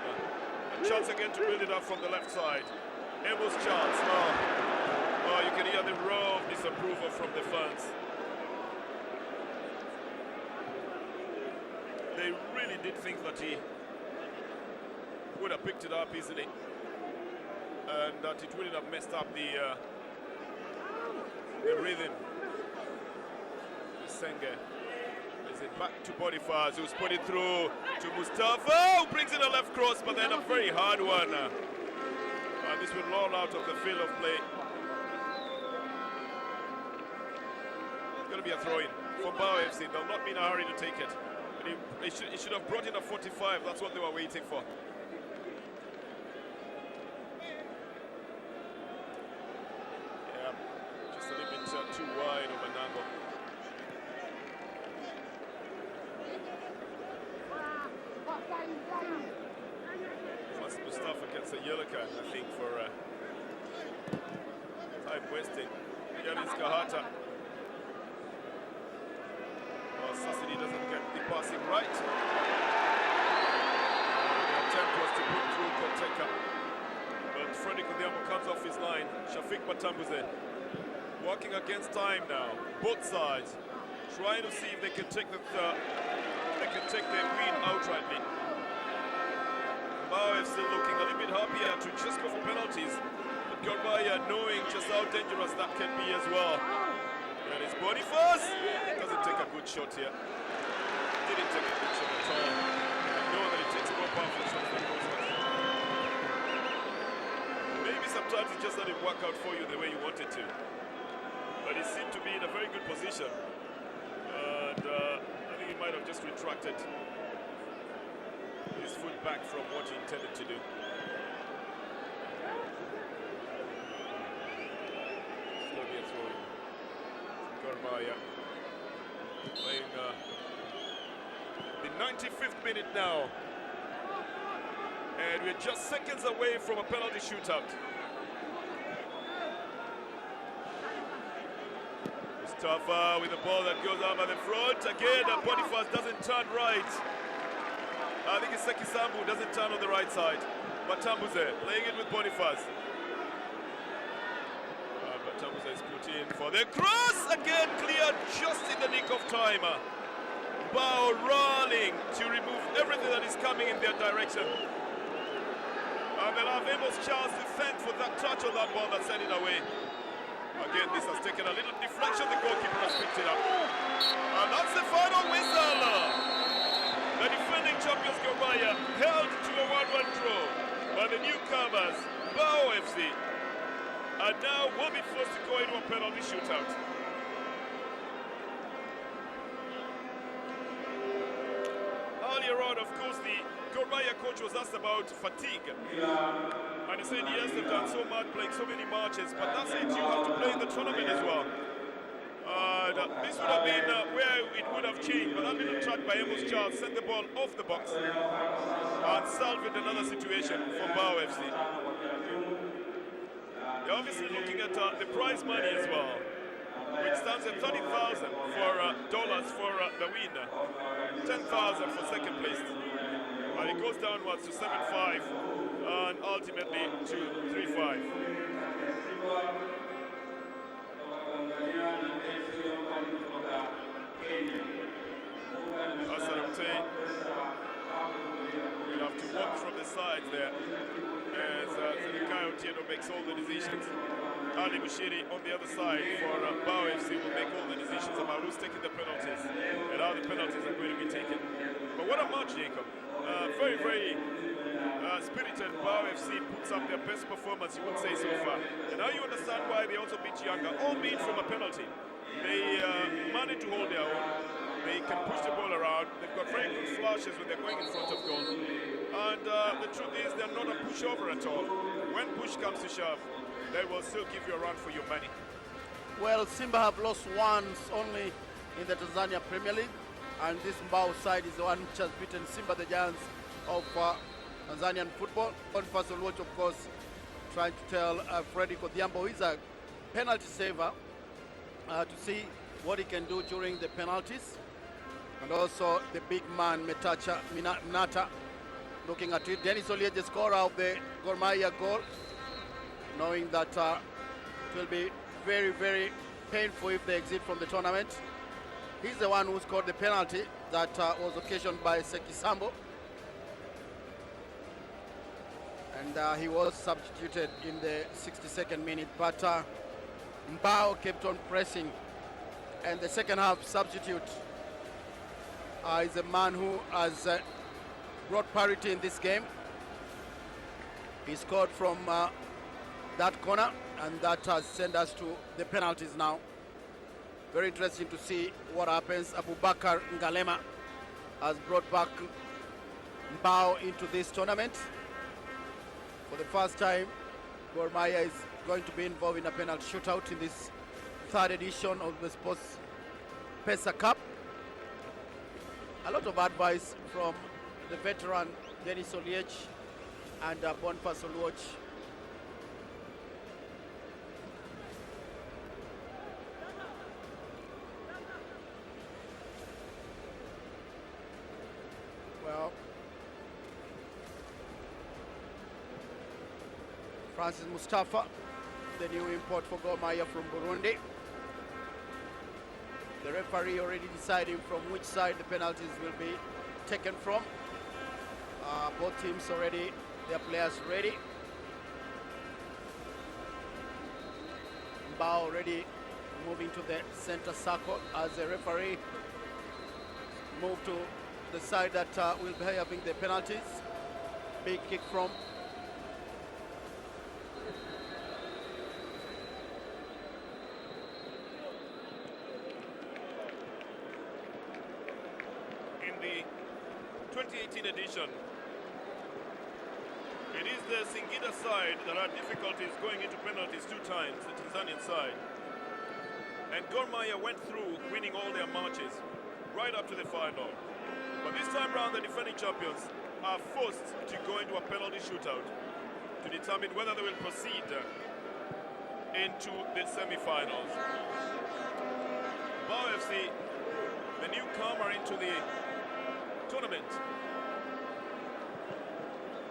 A chance again to build it up from the left side. Amos chance. Oh, you can hear the roar of disapproval from the fans. They really did think that he would have picked it up easily and that it wouldn't have messed up the rhythm. Senge is it back to Boniface, who's put it through to Mustafa, who brings in a left cross, but then a very hard one. And this will roll out of the field of play. It's going to be a throw-in for Mbao FC. They'll not be in a hurry to take it. He should have brought in a 45. That's what they were waiting for. Yeah, just a little bit too wide of an angle. Plus Mustafa gets a yellow card, I think, for time wasting. Yanis Kahata. Sassidi doesn't get the passing right. The attempt was to put through Koteka, but Freddy Kudiamo comes off his line. Shafiq Batambuze working against time now. Both sides trying to see if they can take the win outrightly. Mbao FC looking a little bit happier to just go for penalties, but Gor Mahia knowing just how dangerous that can be as well. And it's Boniface. Doesn't take a good shot here. Didn't take a good shot at all. I know that it takes more powerful shots than those ones. Maybe sometimes it just doesn't work out for you the way you want it to. But he seemed to be in a very good position. And I think he might have just retracted his foot back from what he intended to do. It's going to be a throw-in. Gor Mahia playing the 95th minute now, and we're just seconds away from a penalty shootout. Mustafa with the ball that goes out by the front again, and Boniface doesn't turn right. I think it's Seki Sambu doesn't turn on the right side, but Tambuze playing it with Boniface. Tambuze is put in for the cross, again cleared just in the nick of time. Mbao rolling to remove everything that is coming in their direction. And they'll have Amos Charles to thank for that touch on that ball that sent it away. Again, this has taken a little deflection, the goalkeeper has picked it up. And that's the final whistle. The defending champions Gor Mahia held to a 1-1 draw by the newcomers, Mbao FC. And now will be forced to go into a penalty shootout. Earlier on, of course, the Gor Mahia coach was asked about fatigue. And he said, yes, they've done so much, playing so many matches, but that's it, you have to play in the tournament as well. This would have been where it would have changed, but that little track by Amos Charles sent the ball off the box and salvaged another situation for Mbao FC. They're obviously looking at the prize money as well, which stands at $30,000 for the winner, $10,000 for second place, and it goes downwards to 7.5 and ultimately to 3.5. We'll have to walk from the side there as Zedekaya Otieno makes all the decisions. Ali Bushiri on the other side for Mbao FC will make all the decisions about who's taking the penalties and how the penalties are going to be taken. But what a match, Jacob. Very, very spirited. Mbao FC puts up their best performance, you would say, so far. And now you understand why they also beat Yanga, albeit from a penalty. They managed to hold their own. They can push the ball around. They've got very good flashes when they're going in front of goal. And the truth is, they're not a pushover at all. When push comes to shove, they will still give you a run for your money. Well, Simba have lost once only in the Tanzania Premier League. And this Mbao side is the one which has beaten Simba the Giants of Tanzanian football. On first watch, of course, trying to tell Freddy Odhiambo, who is a penalty saver, to see what he can do during the penalties. And also the big man, Mnata, looking at it. Dennis Oliech, the scorer of the Gor Mahia goal, knowing that it will be very, very painful if they exit from the tournament. He's the one who scored the penalty that was occasioned by Seki Sambo. And he was substituted in the 62nd minute, but Mbao kept on pressing. And the second half substitute is a man who has brought parity in this game. He scored from that corner, and that has sent us to the penalties now. Very interesting to see what happens. Abubakar Ngalema has brought back Mbao into this tournament. For the first time, Gor Mahia is going to be involved in a penalty shootout in this third edition of the Sports Pesa Cup. A lot of advice from the veteran Dennis Oliech and Boniface Oluoch. Well, Francis Mustafa, the new import for Gor Mahia from Burundi. The referee already deciding from which side the penalties will be taken from. Both teams already, their players ready. Mbao already moving to the center circle as the referee move to the side that will be having the penalties. Big kick from in the 2018 edition. It is the Singida side that had difficulties going into penalties 2 times, the Tanzanian side. And Gor Mahia went through winning all their matches right up to the final. But this time round, the defending champions are forced to go into a penalty shootout to determine whether they will proceed into the semi-finals. Mbao FC, the newcomer into the tournament,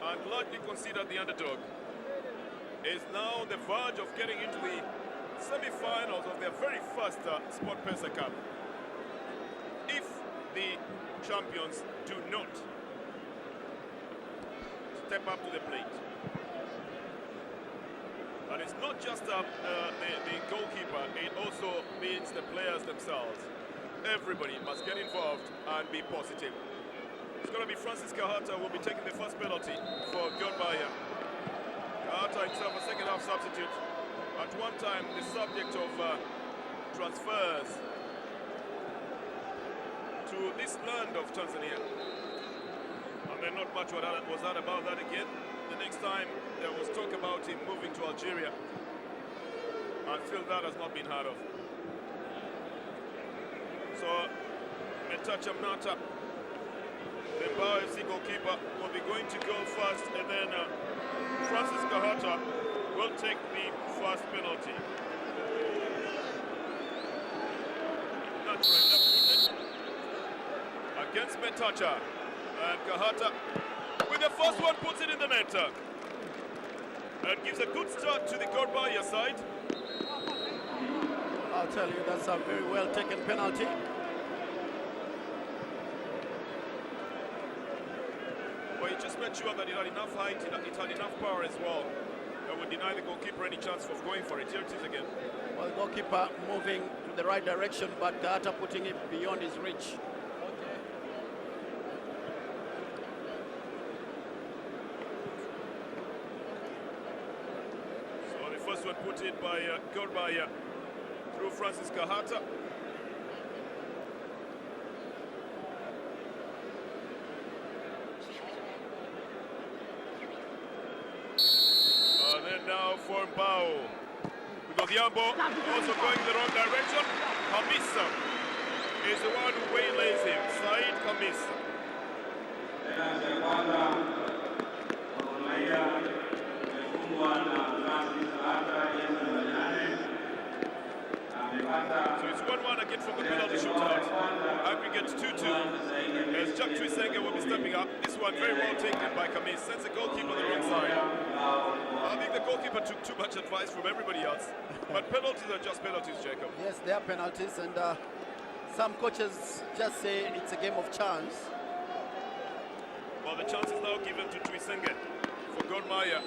and largely considered the underdog, is now on the verge of getting into the semi-finals of their very first Sport Pesa Cup. If the champions do not step up to the plate. And it's not just the goalkeeper, it also means the players themselves. Everybody must get involved and be positive. It's going to be Francis Kahata who will be taking the first penalty for Gor Mahia. Kahata himself a second half substitute. At one time the subject of transfers to this land of Tanzania. And then not much was heard about that again. The next time there was talk about him moving to Algeria. Until that has not been heard of. So, Metacha Mnata, the Mbao FC goalkeeper, will be going to go first, and then Francis Kahata will take the first penalty. Against Metacha, and Kahata with the first one puts it in the net and gives a good start to the Gor Mahia side. I'll tell you, that's a very well taken penalty. Well, he just made sure that it had enough height, it had enough power as well. That would deny the goalkeeper any chance of going for it. Here it is again. Well, the goalkeeper moving to the right direction, but Kahata putting it beyond his reach. First one put in by Gor Mahia through Francis Kahata. And then now for Mbao. With Odhiambo also going in the wrong direction. Hamisa is the one who waylays him, Said Khamis. So it's 1-1 again from the penalty shootout. Aggregate 2-2 as Jack Twisenge will be stepping up. This one very well taken by Khamis. Sends the goalkeeper on the wrong side. I think the goalkeeper took too much advice from everybody else. But penalties are just penalties, Jacob. Yes, they are penalties, and some coaches just say it's a game of chance. Well, the chance is now given to Twisenge for Gor Mahia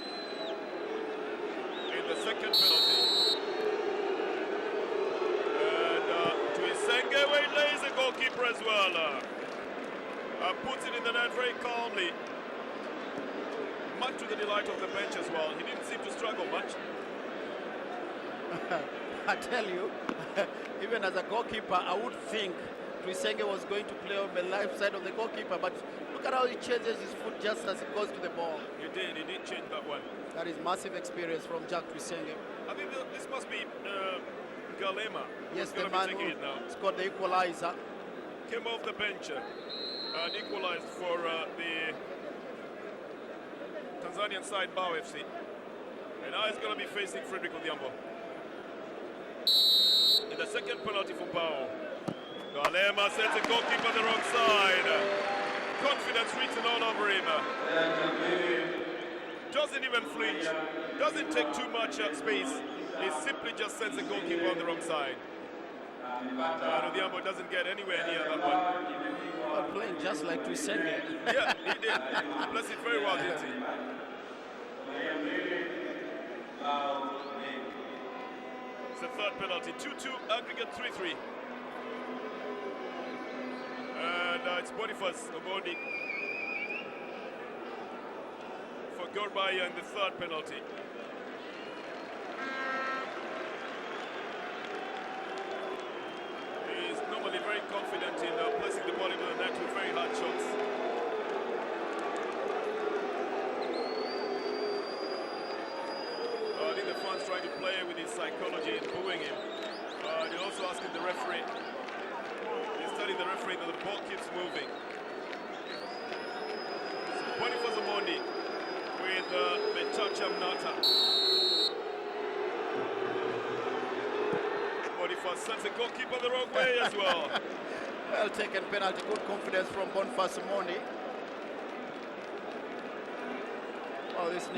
in the second penalty. Twisenge waylays the goalkeeper as well. Puts it in the net very calmly. Much to the delight of the bench as well. He didn't seem to struggle much. I tell you, even as a goalkeeper, I would think Twisenge was going to play on the left side of the goalkeeper, but look at how he changes his foot just as he goes to the ball. He did change that one. That is massive experience from Jack Twisenge. I think this must be Galema. Yes, the man who scored the equalizer. Came off the bench and equalized for the Tanzanian side, Mbao FC. And now he's going to be facing Frederick Odhiambo. In the second penalty for Mbao. Galema sends the goalkeeper the wrong side. Confidence written all over him. Doesn't even flinch. Doesn't take too much space. He simply just sends the goalkeeper on the wrong side. Odhiambo doesn't get anywhere near that one. Well, playing just like Twisenge. Yeah, he did. He blessed it very well, didn't he? It's the third penalty. 2-2, aggregate 3-3. And it's Boniface Omondi for Gor Mahia in the third penalty. He's normally very confident in placing the ball into the net with very hard shots. I think the fans trying to play with his psychology and booing him. They're also asking the referee. He's telling the referee that the ball keeps moving. So Boniface Omondi with the touch Amnata. Boniface sends the goalkeeper the wrong way as well. Well taken penalty, good confidence from Boniface Omondi. Oh, this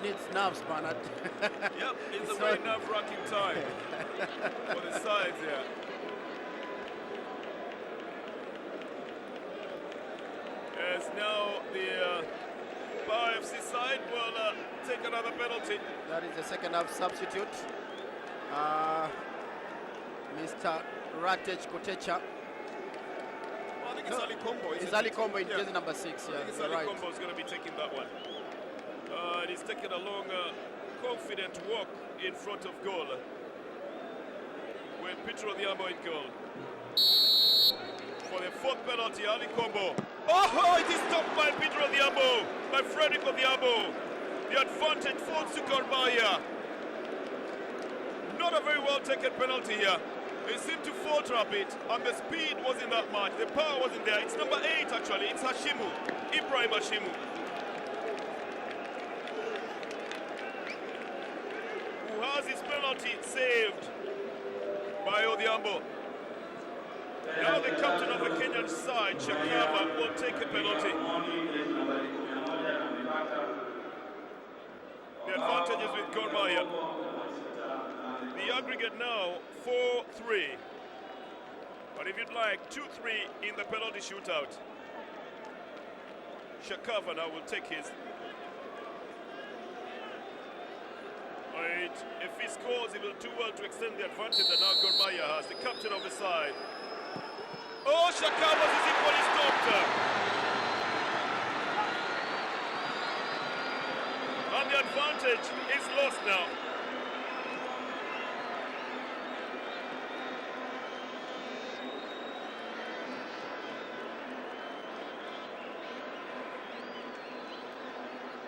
needs nerves, Bernard. Yep, it's a very nerve-wracking time for the sides here. As now the Mbao FC side will take another penalty. That is the second half substitute. Mr. Ratej Kotecha. Well, I think it's Ali Kombo. It's Ali Kombo in jersey number 6. Yeah, I think it's Ali Kombo is going to be taking that one. And he's taken a long, confident walk in front of goal. With Peter Odhiambo in goal. For the fourth penalty, Ali Kombo. Oh, it is stopped by Peter Odhiambo, by Frederick Odhiambo. The advantage falls to Gor Mahia. Not a very well taken penalty here. They seem to falter a bit, and the speed wasn't that much. The power wasn't there. It's number 8 actually. It's Hashimu, Ibrahim Hashimu, who has his penalty saved by Odhiambo. Now the captain of the Kenyan side, Shakava, will take a penalty. The advantage is with Gor Mahia. The aggregate now 4-3. But if you'd like 2-3 in the penalty shootout, Shakava now will take his. Right. If he scores, he will do well to extend the advantage that now Gor Mahia has, the captain of the side. Oh, Shakava is equally stopped. And the advantage is lost now.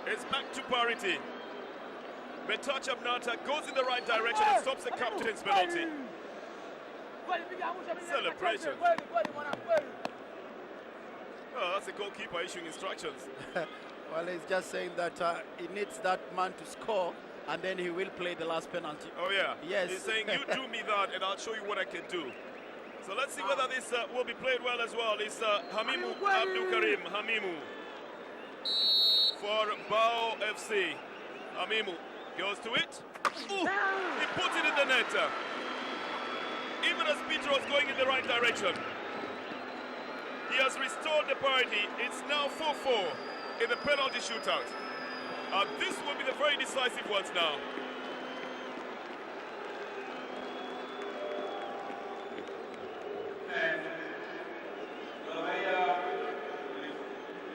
It's back to parity. Betach Abnata goes in the right direction and stops the captain's penalty. Celebration. Oh, that's the goalkeeper issuing instructions. Well, he's just saying that he needs that man to score, and then he will play the last penalty. Oh, yeah. Yes. He's saying, you do me that, and I'll show you what I can do. So let's see whether this will be played well as well. It's Hamimu Abdul Karim. Hamimu for Mbao FC. Hamimu goes to it. Ooh, he puts it in the net. Even as Peter was going in the right direction. He has restored the parity. It's now 4-4 in the penalty shootout. This will be the very decisive ones now.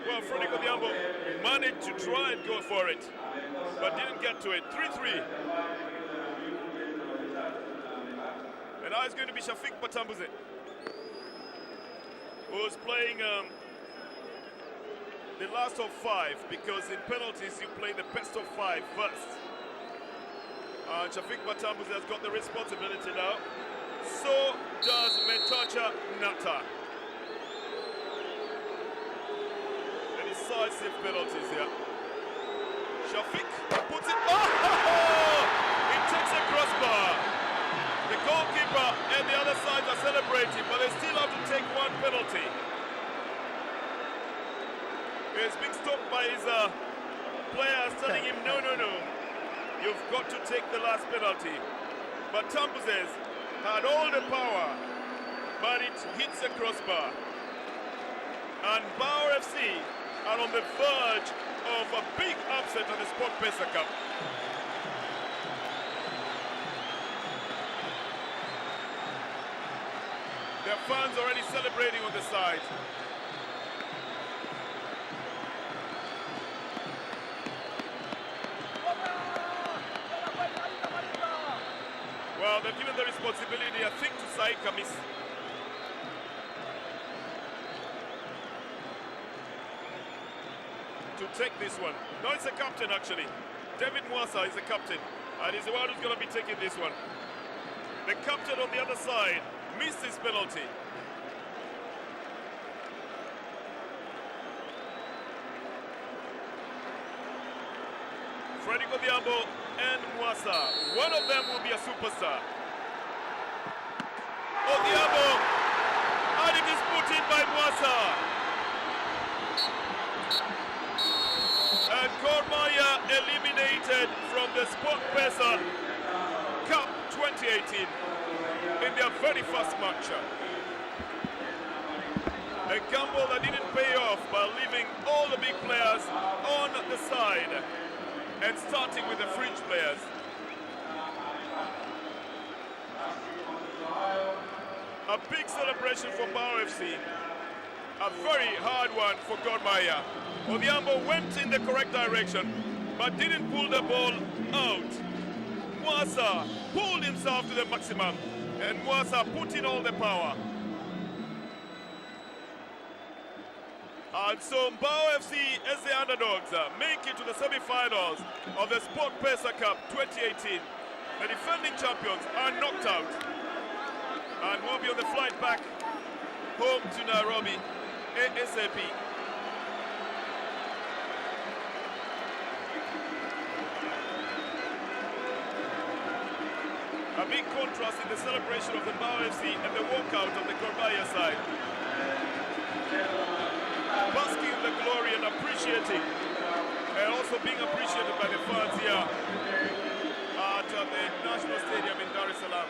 Well, Freddy Kodiambo managed to try and go for it, but didn't get to it. 3-3. And now it's going to be Shafiq Batambuze, who's playing the last of 5, because in penalties you play the best of 5 first. Shafiq Batambuze has got the responsibility now. So does Metacha Nata. The decisive penalties here. Shafiq puts it. Oh! He takes a crossbar. The goalkeeper and the other side are celebrating, but they still have to take one penalty. He's being stopped by his players telling him, no, you've got to take the last penalty. But Tambuzes had all the power, but it hits the crossbar. And Mbao FC are on the verge of a big upset on the Sport Pesa Cup. Their fans already celebrating on the side. Well, they've given the responsibility, I think, to Said Kamis. To take this one. No, it's a captain, actually. David Mwasa is the captain, and he's the one who's going to be taking this one. The captain on the other side missed his penalty. Freddy Kodiambo and Mwasa. One of them will be a superstar. Kodiambo, and it is put in by Mwasa. And Gor Mahia eliminated from the Sport Pesa Cup 2018 in their very first match. A gamble that didn't pay off by leaving all the big players on the side and starting with the fringe players. A big celebration for Mbao FC. A very hard one for Gor Mahia. Odhiambo went in the correct direction, but didn't pull the ball out. Mwasa pulled himself to the maximum, and Mwasa put in all the power. And so Mbao FC, as the underdogs, make it to the semi-finals of the Sport Pesa Cup 2018. The defending champions are knocked out and will be on the flight back home to Nairobi ASAP. A big contrast in the celebration of the Mbao FC and the walkout of the Gor Mahia side. Basking in the glory and appreciating, and also being appreciated by the fans here at the National Stadium in Dar es Salaam.